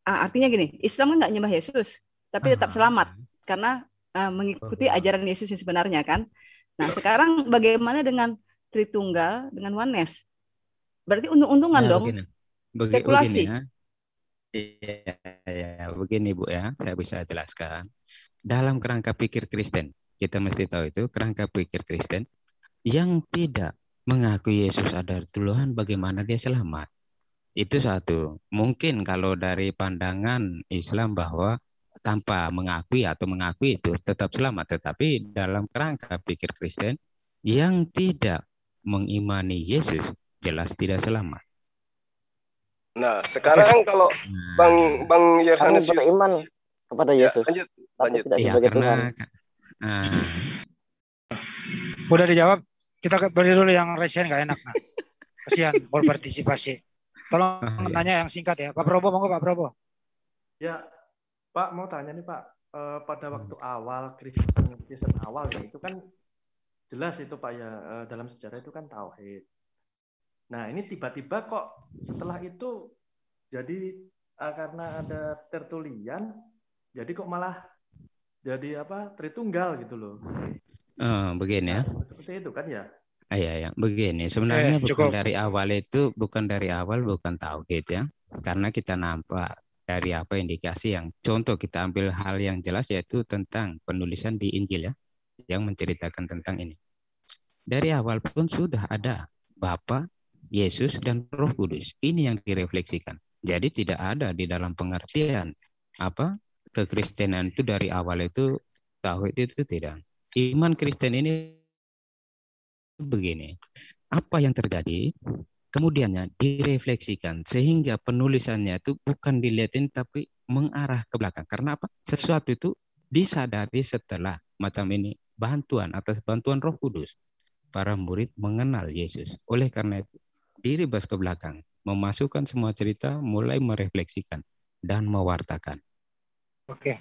Artinya gini, Islam nggak nyembah Yesus, tapi tetap selamat karena mengikuti ajaran Yesus yang sebenarnya kan. Nah sekarang bagaimana dengan Tritunggal dengan oneness? Berarti untung-untungan dong. Spekulasi. Begini Bu ya, saya bisa jelaskan. Dalam kerangka pikir Kristen, kita mesti tahu itu kerangka pikir Kristen yang tidak mengakui Yesus adalah Tuhan, bagaimana dia selamat? Itu satu. Mungkin kalau dari pandangan Islam bahwa tanpa mengakui atau mengakui itu tetap selamat, tetapi dalam kerangka pikir Kristen yang tidak mengimani Yesus jelas tidak selamat. Nah, sekarang kalau Bang Yohanes beriman kepada Yesus, lanjut. Tidak sebagai Tuhan. Udah dijawab. Kita beri dulu yang resen nggak enak. Nah. Kasihan berpartisipasi. Tolong nanya yang singkat ya. Pak Probo, monggo Pak Probo. Ya, Pak mau tanya nih Pak, pada waktu awal Kristen awal ya, itu kan jelas itu Pak ya, dalam sejarah itu kan tauhid. Nah ini tiba-tiba kok setelah itu jadi karena ada Tertullian, jadi kok malah jadi apa Tritunggal gitu loh. Begini ya. Nah, seperti itu kan ya. Iya, begini. Sebenarnya bukan dari awal bukan tauhid ya. Karena kita nampak dari apa indikasi yang contoh kita ambil hal yang jelas yaitu tentang penulisan di Injil ya, yang menceritakan tentang ini. Dari awal pun sudah ada Bapa, Yesus dan Roh Kudus. Ini yang direfleksikan. Jadi tidak ada di dalam pengertian apa kekristenan itu dari awal itu tauhid itu tidak. Iman Kristen ini begini, apa yang terjadi kemudiannya direfleksikan sehingga penulisannya itu bukan dilihatin tapi mengarah ke belakang. Karena apa? Sesuatu itu disadari setelah macam ini bantuan atas bantuan Roh Kudus. Para murid mengenal Yesus. Oleh karena itu diribas ke belakang, memasukkan semua cerita, mulai merefleksikan dan mewartakan. Oke,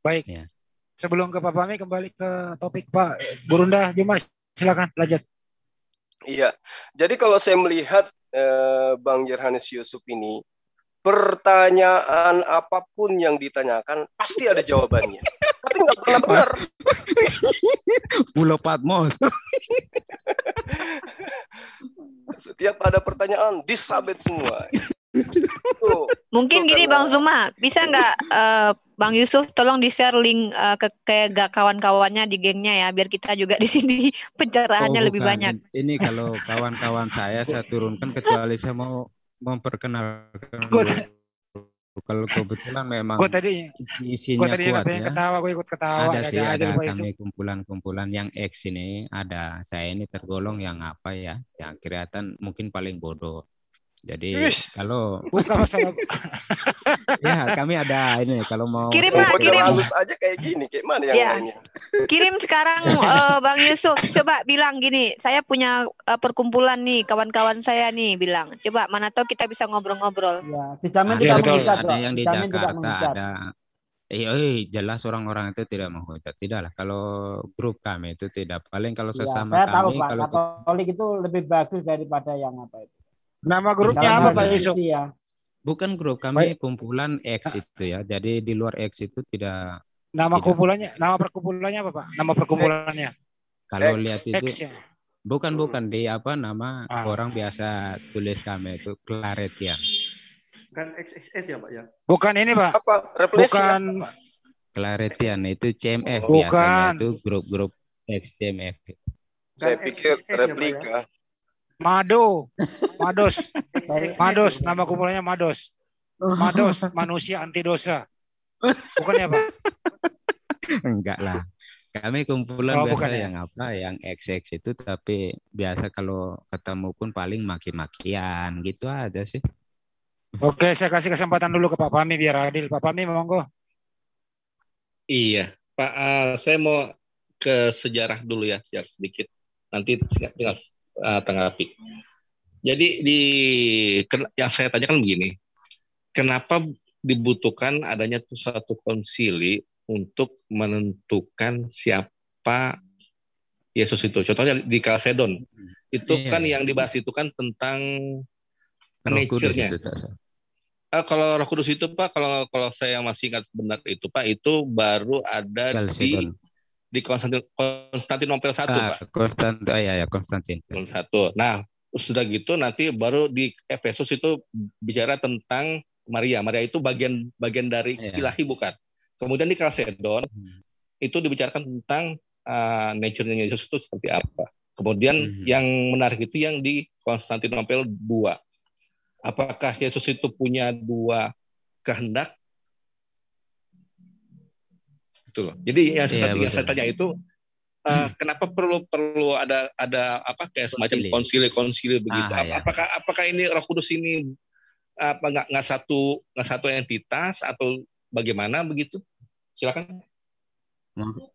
baik. Ya. Sebelum ke Pak Fahmi kembali ke topik Pak Burunda Jumas. Silakan lanjut. Iya, jadi kalau saya melihat Bang Yerhanes Yusuf ini, pertanyaan apapun yang ditanyakan pasti ada jawabannya, tapi nggak pernah benar. Pulau Patmos. Setiap ada pertanyaan disabet semua. Mungkin gini Bang Zuma, bisa nggak Bang Yusuf tolong di-share link ke kawan-kawannya di gengnya ya, biar kita juga di sini pencerahannya lebih banyak. Ini kalau kawan-kawan saya turunkan kecuali saya mau memperkenalkan. Kalau kebetulan memang isinya kuat ya. Gue ikut ketawa. Ada sih, ada kami kumpulan-kumpulan yang X ini ada. Saya ini tergolong yang apa ya? Yang kelihatan mungkin paling bodoh. Jadi kalau bukan masalah. Ya kami ada ini kalau mau kirim halus aja kayak gini, kayak mana yang lainnya? Kirim sekarang Bang Yusuf, coba bilang gini, saya punya perkumpulan nih, kawan-kawan saya nih bilang, coba mana tahu kita bisa ngobrol-ngobrol. Ya, dijamin tidak menghujat. Ada yang di Jakarta ada. Jelas orang-orang itu tidak menghujat, tidak lah. Kalau grup kami itu tidak, paling kalau sesama saya kami. Tahu, Pak, kalau Katolik itu lebih bagus daripada yang apa itu. Nama grupnya apa Pak Yusuf? Ya. Bukan grup kami, kumpulan X itu ya. Jadi di luar X itu tidak. Nama kumpulannya, nama perkumpulannya apa Pak? Nama perkumpulannya? Kalau lihat itu bukan di apa nama orang biasa tulis kami itu Claretian. Bukan XXS ya Pak ya? Bukan ini Pak. Apa? Bukan Claretian itu CMF bukan. Biasanya itu grup-grup X CMF. Saya pikir replika. Mados, nama kumpulannya Mados, manusia anti dosa, bukan ya Pak? Enggak lah, kami kumpulan biasa yang apa, yang XX itu, tapi biasa kalau ketemu pun paling maki-makian gitu aja sih. Oke, saya kasih kesempatan dulu ke Pak Fahmi biar adil. Pak Fahmi monggo. Iya, Pak, saya mau ke sejarah dulu ya, sejarah sedikit. Nanti tinggal tanggapi. Jadi yang saya tanyakan begini, kenapa dibutuhkan adanya suatu konsili untuk menentukan siapa Yesus itu? Contohnya di Kalsedon, itu kan yang dibahas itu kan tentang nature-nya. Kalau Roh Kudus itu Pak, kalau saya masih ingat benar itu Pak, itu baru ada Kalsedon. di Konstantinopel 1 Pak. Konstantin. 1. Nah, sudah gitu nanti baru di Efesus itu bicara tentang Maria. Maria itu bagian dari ilahi bukan. Kemudian di Kalsedon itu dibicarakan tentang nature-nya Yesus itu seperti apa. Kemudian yang menarik itu yang di Konstantinopel 2. Apakah Yesus itu punya 2 kehendak? Itu loh. Jadi yang saya tanya itu kenapa perlu ada apa kayak semacam konsili begitu? Apakah ini Roh Kudus ini nggak satu entitas atau bagaimana begitu? Silakan.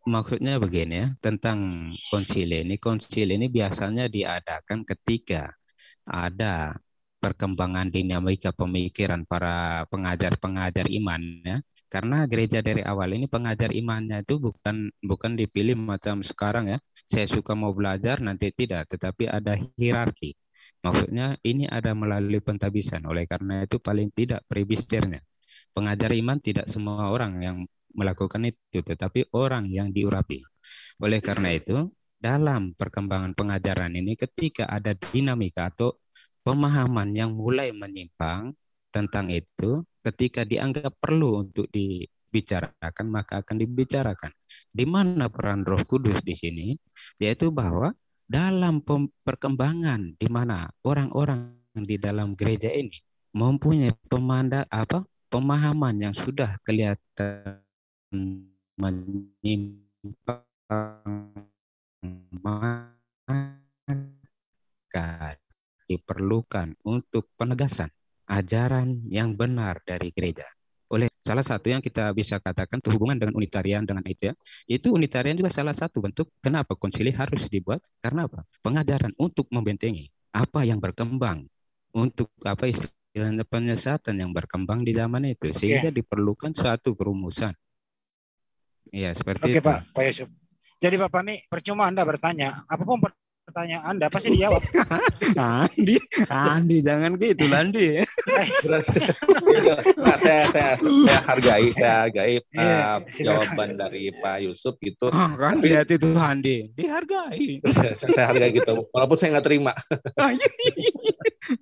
Maksudnya begini ya, tentang konsili ini biasanya diadakan ketika ada perkembangan dinamika pemikiran para pengajar-pengajar iman ya. Karena gereja dari awal ini pengajar imannya itu bukan dipilih macam sekarang ya. Saya suka mau belajar nanti tidak, tetapi ada hierarki. Maksudnya ini ada melalui pentabisan. Oleh karena itu paling tidak presbiternya. Pengajar iman tidak semua orang yang melakukan itu, tetapi orang yang diurapi. Oleh karena itu, dalam perkembangan pengajaran ini ketika ada dinamika atau pemahaman yang mulai menyimpang tentang itu, ketika dianggap perlu untuk dibicarakan, maka akan dibicarakan. Di mana peran Roh Kudus di sini? Yaitu bahwa dalam perkembangan di mana orang-orang di dalam gereja ini mempunyai pemahaman yang sudah kelihatan menyimpang, maka diperlukan untuk penegasan ajaran yang benar dari gereja. Oleh salah satu yang kita bisa katakan hubungan dengan Unitarian dengan itu ya, itu Unitarian juga salah satu bentuk kenapa konsili harus dibuat, karena apa? Pengajaran untuk membentengi apa yang berkembang, untuk apa istilahnya penyesatan yang berkembang di zaman itu, sehingga diperlukan suatu perumusan. Ya seperti itu. Pak Yusuf. Jadi Bapak nih percuma Anda bertanya, apapun pertanyaan Anda pasti dijawab. Andi jangan gitu Andi. Nah, saya hargai jawaban dari Pak Yusuf gitu. Kan lihat itu Andi, dihargai. Saya hargai gitu, walaupun saya nggak terima.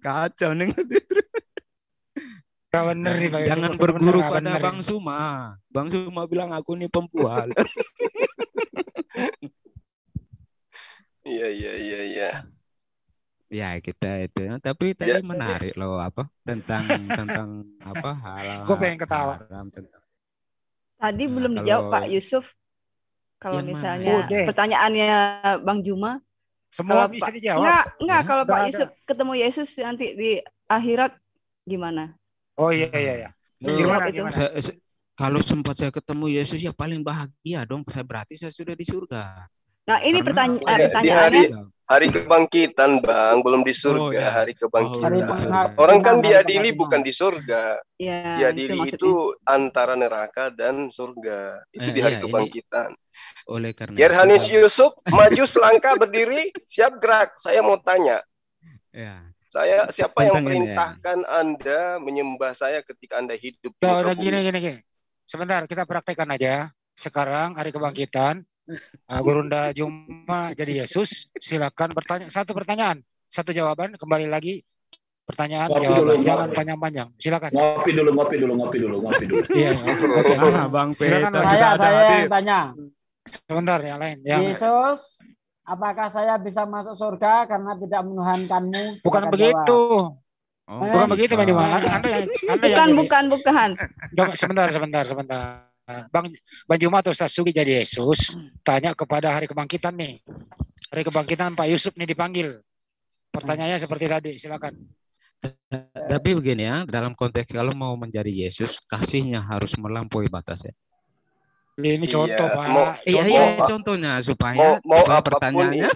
Kacau nih. Bener nih, Pak. Jangan berguru pada Bang Suma. Bang Suma bilang aku nih pembual. Iya. Ya kita itu, tapi tadi menarik loh tentang hal. Gue pengen ketawa. Tadi belum dijawab Pak Yusuf. Kalau misalnya pertanyaannya Bang Juma, semua bisa dijawab. Enggak, kalau Pak Yusuf ketemu Yesus nanti di akhirat gimana? Oh iya. Gimana? Kalau sempat saya ketemu Yesus ya paling bahagia dong. Berarti saya sudah di surga. Nah ini pertanyaannya. Hari kebangkitan Bang, belum di surga. Hari kebangkitan. Orang kan diadili bukan di surga. Diadili itu antara neraka dan surga. Itu di hari kebangkitan. Oleh karena Yerhanes Yusuf maju selangkah berdiri, siap gerak. Saya mau tanya. Siapa yang perintahkan Anda menyembah saya ketika Anda hidup? Udah gini. Sebentar, kita praktekkan aja. Sekarang hari kebangkitan, Gurunda Juma jadi Yesus. Silakan bertanya satu pertanyaan, satu jawaban. Kembali lagi pertanyaan, jawaban. Jangan panjang-panjang. Silakan. Ngopi dulu. Iya. Oke. Bang Silakan. Saya yang tanya. Sebentar, yang lain. Yesus, apakah saya bisa masuk surga karena tidak menuhankanmu? Bukan begitu. Bukan begitu, Bang Juma. Bukan. Sebentar. Bang Juma atau Ustaz Sugi jadi Yesus, tanya kepada hari kebangkitan nih. Hari kebangkitan Pak Yusuf nih dipanggil. Pertanyaannya seperti tadi, silakan. Tapi begini ya, dalam konteks kalau mau menjadi Yesus, kasihnya harus melampaui batas ya. Ini contoh, Pak. Contohnya supaya pertanyaannya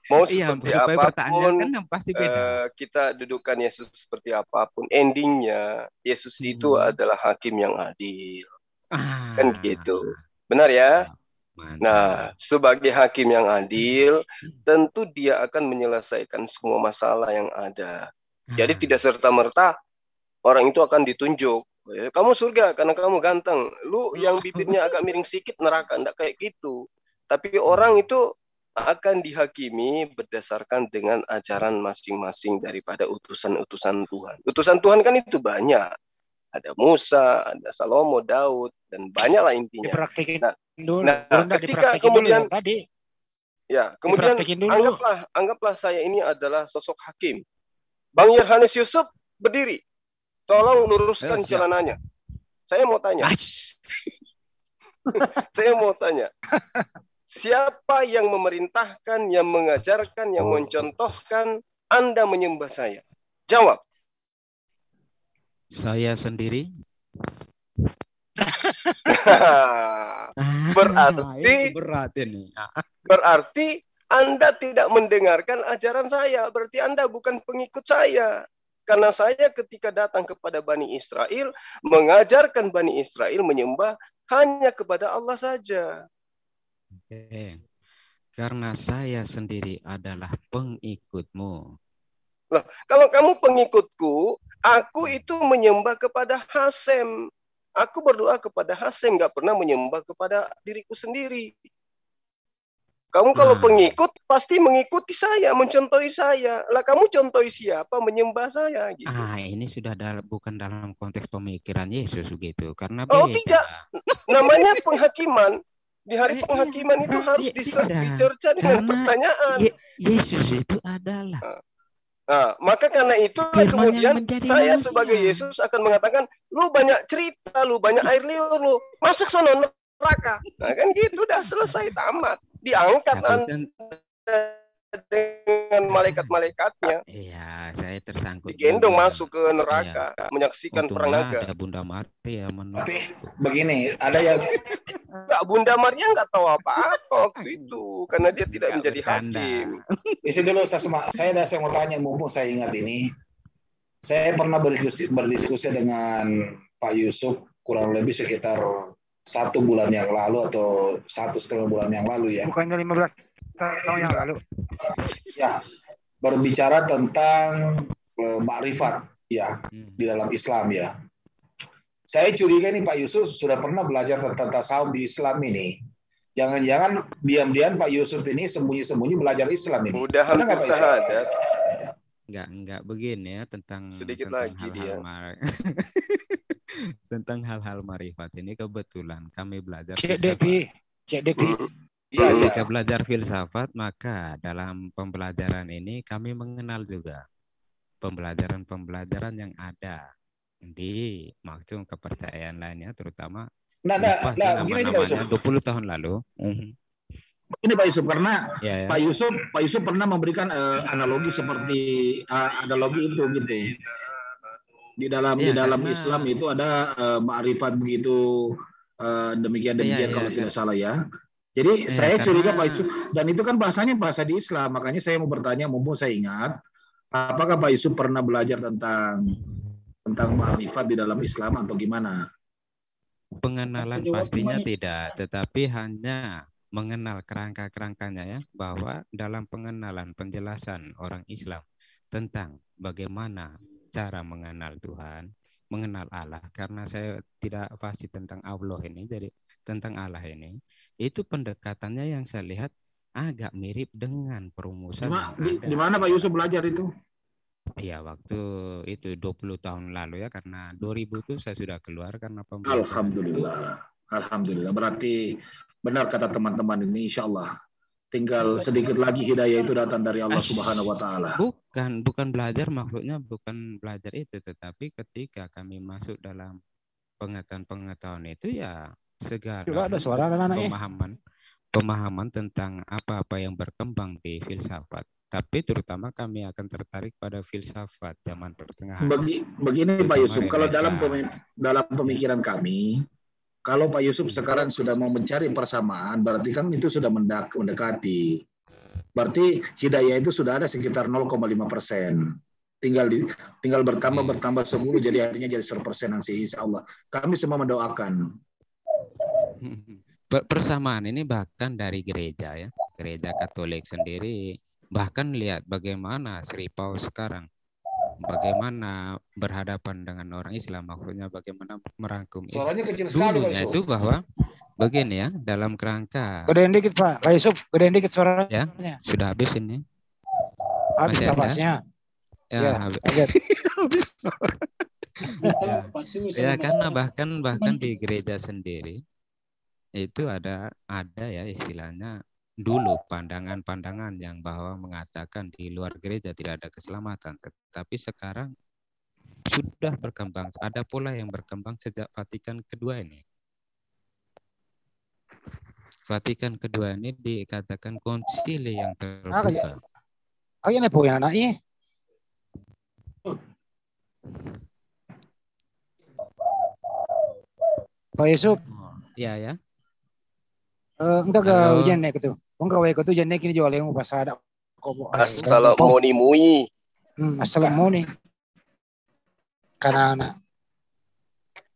supaya pertanyaan kan yang pasti beda. Kita dudukkan Yesus seperti apapun, endingnya Yesus itu adalah hakim yang adil. Kan gitu. Benar ya? Nah, sebagai hakim yang adil, tentu dia akan menyelesaikan semua masalah yang ada. Jadi tidak serta-merta orang itu akan ditunjuk. Kamu surga karena kamu ganteng. Lu yang bibirnya agak miring sedikit neraka. Enggak kayak gitu. Tapi orang itu akan dihakimi berdasarkan dengan ajaran masing-masing daripada utusan-utusan Tuhan. Utusan Tuhan kan itu banyak. Ada Musa, ada Salomo, Daud, dan banyaklah intinya. Ketika kemudian tadi, kemudian anggaplah saya ini adalah sosok hakim. Bang Yerhanes Yusuf berdiri. Tolong luruskan celananya. Saya mau tanya. Siapa yang memerintahkan, yang mengajarkan, yang mencontohkan Anda menyembah saya? Jawab. Saya sendiri. Berarti Anda tidak mendengarkan ajaran saya, berarti Anda bukan pengikut saya. Karena saya ketika datang kepada Bani Israel, mengajarkan Bani Israel menyembah hanya kepada Allah saja. Oke. Karena saya sendiri adalah pengikutmu. Loh, kalau kamu pengikutku, aku itu menyembah kepada Hasem. Aku berdoa kepada Hasem, nggak pernah menyembah kepada diriku sendiri. Kamu kalau pengikut pasti mengikuti saya, mencontohi saya. Lah kamu contohi siapa? Menyembah saya gitu. Ini sudah bukan dalam konteks pemikiran Yesus begitu, karena beda. Oh tidak, namanya penghakiman. Di hari penghakiman itu harus dicerca dengan pertanyaan. Yesus itu adalah. Nah, maka karena itu kemudian saya sebagai Yesus akan mengatakan, lu banyak cerita, lu banyak air liur, lu masuk sana neraka. Nah kan gitu, udah selesai, tamat. Diangkat dengan malaikat-malaikatnya. Iya, saya tersangkut. Digendong masuk ke neraka, menyaksikan perang naga. Ada Bunda Maria menurut. Tapi begini, ada yang Bunda Maria nggak tahu apa-apa waktu itu, karena dia tidak menjadi hakim. Isi dulu, saya mau tanya, mumpung saya ingat ini. Saya pernah berdiskusi dengan Pak Yusuf kurang lebih sekitar 1 bulan yang lalu atau 1,5 bulan yang lalu ya. Bukannya 15 tahun yang lalu. Ya, berbicara tentang makrifat ya di dalam Islam ya. Saya curiga nih Pak Yusuf sudah pernah belajar tentang tasawuf di Islam ini. Jangan-jangan diam-diam Pak Yusuf ini sembunyi-sembunyi belajar Islam ini. Udah hampir syahadat. Enggak begini ya tentang sedikit tentang lagi dia. Tentang hal-hal marifat ini kebetulan kami belajar Cek Depi. Ketika belajar filsafat, maka dalam pembelajaran ini kami mengenal juga pembelajaran yang ada di maksud kepercayaan lainnya, terutama nama-namanya 20 tahun lalu. Ini Pak Yusuf karena Pak Yusuf pernah memberikan analogi seperti analogi itu gitu. Di dalam Islam itu ada ma'rifat begitu demikian kalau tidak salah ya. Jadi saya curiga Pak Yusuf, dan itu kan bahasanya bahasa di Islam, makanya saya mau bertanya mumpung saya ingat, apakah Pak Yusuf pernah belajar tentang ma'rifat di dalam Islam atau gimana? Pengenalan pastinya tidak, tetapi hanya mengenal kerangka-kerangkanya ya, bahwa dalam pengenalan penjelasan orang Islam tentang bagaimana cara mengenal Tuhan, mengenal Allah, karena saya tidak fasih tentang Allah ini, jadi tentang Allah ini, itu pendekatannya yang saya lihat agak mirip dengan perumusan. Di mana Pak Yusuf belajar itu? Iya, waktu itu 20 tahun lalu ya, karena 2000 itu saya sudah keluar karena Alhamdulillah. Alhamdulillah, berarti benar kata teman-teman ini, insya Allah. Tinggal sedikit lagi hidayah itu datang dari Allah Subhanahu wa taala. Bukan belajar, makhluknya bukan belajar itu, tetapi ketika kami masuk dalam pengetahuan itu ya segala ada suara pemahaman tentang apa-apa yang berkembang di filsafat. Tapi terutama kami akan tertarik pada filsafat zaman pertengahan. Begini Pak Yusuf, kalau dalam pemikiran kami, kalau Pak Yusuf sekarang sudah mau mencari persamaan, berarti kan itu sudah mendekati. Berarti hidayah itu sudah ada sekitar 0,5%. Tinggal bertambah 10, jadi akhirnya jadi 100% insya Allah. Kami semua mendoakan. Persamaan ini bahkan dari gereja ya, gereja Katolik sendiri, bahkan lihat bagaimana Sri Paus sekarang, bagaimana berhadapan dengan orang Islam, maksudnya bagaimana merangkum dulunya itu bahwa begini ya, dalam kerangka gedein dikit Pak Yusuf, gedein dikit suaranya ya, sudah habis ini habis nafasnya ya, habis. Ya karena bahkan di gereja sendiri itu ada ya istilahnya dulu pandangan-pandangan yang bahwa mengatakan di luar gereja tidak ada keselamatan, tetapi sekarang sudah berkembang, ada pola yang berkembang sejak Vatikan kedua ini. Vatikan kedua ini dikatakan konsili yang terbuka. Ini po yang anaknya. Pak Yusuf. Iya ya. Enggak ke hujan ya gitu. Enggak wae tu jane kini jual yang pasada. Assalamualaikum. Assalamualaikum. Karena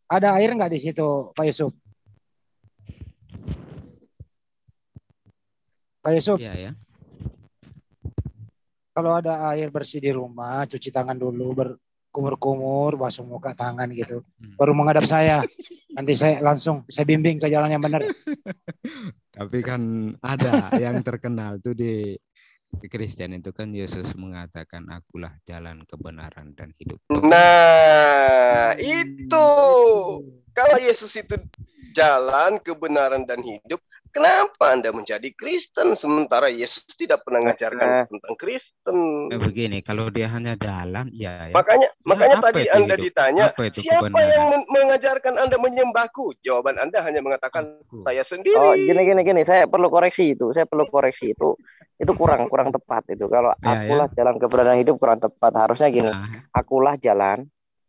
ada air nggak di situ, Pak Yusuf? Pak Yusuf. Iya ya. Kalau ada air bersih di rumah, cuci tangan dulu, berkumur-kumur, basuh muka, tangan gitu. Baru menghadap saya. Nanti saya bimbing ke jalan yang benar. Tapi kan ada yang terkenal tuh di Kristen itu kan Yesus mengatakan akulah jalan kebenaran dan hidup. Nah, itu. Kalau Yesus itu jalan kebenaran dan hidup, kenapa Anda menjadi Kristen sementara Yesus tidak pernah mengajarkan tentang Kristen? Begini, kalau dia hanya jalan, ya. Makanya tadi Anda ditanya, siapa yang mengajarkan Anda menyembahku? Jawaban Anda hanya mengatakan saya sendiri. Oh, gini. Saya perlu koreksi itu. Itu kurang tepat itu. Kalau akulah jalan kebenaran hidup kurang tepat. Harusnya gini, akulah jalan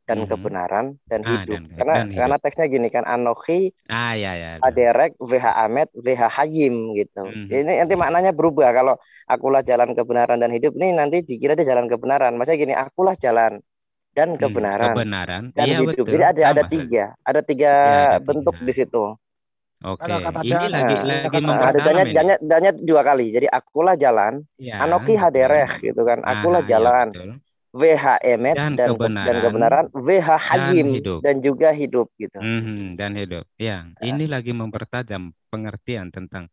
dan kebenaran dan hidup. Karena teksnya gini kan, Anochi, Aderek, VH Ahmed, VH Hayim gitu. Ini nanti maknanya berubah. Kalau akulah jalan kebenaran dan hidup, ini nanti dikira dia jalan kebenaran. Maksudnya gini, akulah jalan dan kebenaran dan hidup. Betul. Jadi ada tiga bentuk di situ. Oke, ini lagi memperdalam ini. Danya 2 kali. Jadi akulah jalan, Anochi Haderek gitu kan. Akulah jalan. VH Emet dan kebenaran, VH Hajim dan juga hidup gitu. Dan hidup. Ya, ini lagi mempertajam pengertian tentang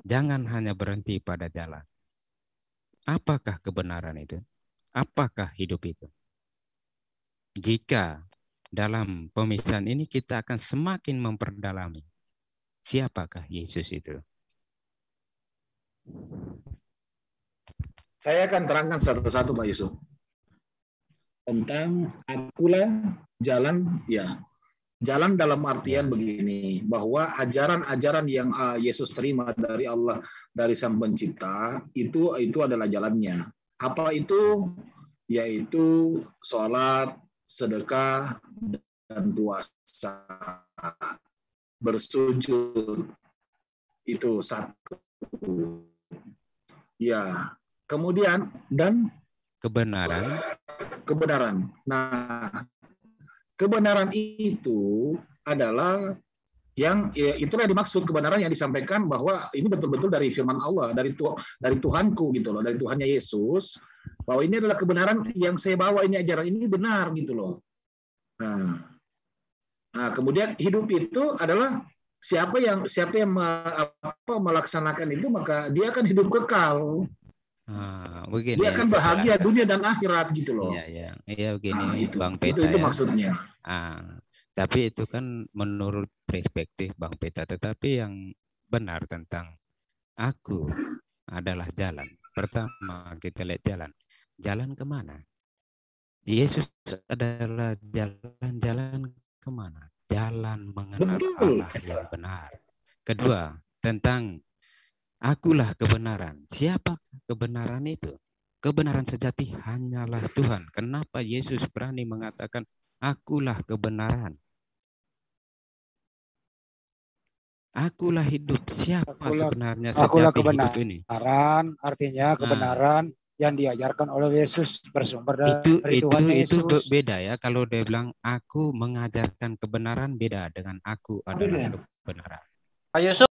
jangan hanya berhenti pada jalan. Apakah kebenaran itu? Apakah hidup itu? Jika dalam pemisahan ini kita akan semakin memperdalami siapakah Yesus itu. Saya akan terangkan satu-satu Pak Yusuf. Tentang akulah jalan, ya. Jalan dalam artian begini, bahwa ajaran-ajaran yang Yesus terima dari Allah, dari Sang Pencipta, itu adalah jalannya. Apa itu? Yaitu sholat, sedekah, dan puasa. Bersujud. Itu satu. Ya. Kemudian, dan kebenaran. Nah, kebenaran itu adalah yang itulah dimaksud kebenaran yang disampaikan bahwa ini betul-betul dari firman Allah, dari Tuhanku gitu loh, dari Tuhannya Yesus, bahwa ini adalah kebenaran yang saya bawa, ini ajaran ini benar gitu loh. Nah, kemudian hidup itu adalah siapa yang melaksanakan itu, maka dia akan hidup kekal. Begini, dia akan bahagia dunia dan akhirat gitu loh. Iya begini, itu, Bang Peta. Itu maksudnya. Tapi itu kan menurut perspektif Bang Peta, tetapi yang benar tentang aku adalah jalan. Pertama kita lihat jalan. Jalan kemana? Yesus adalah jalan kemana? Jalan mengenal Allah yang benar. Kedua, tentang akulah kebenaran. Siapa kebenaran itu? Kebenaran sejati hanyalah Tuhan. Kenapa Yesus berani mengatakan akulah kebenaran? Akulah hidup. Siapa sebenarnya sejati hidup ini? Kebenaran artinya kebenaran yang diajarkan oleh Yesus bersumber dari Tuhan Yesus. Itu beda ya. Kalau dia bilang aku mengajarkan kebenaran, beda dengan aku adalah kebenaran. Pak Yusuf.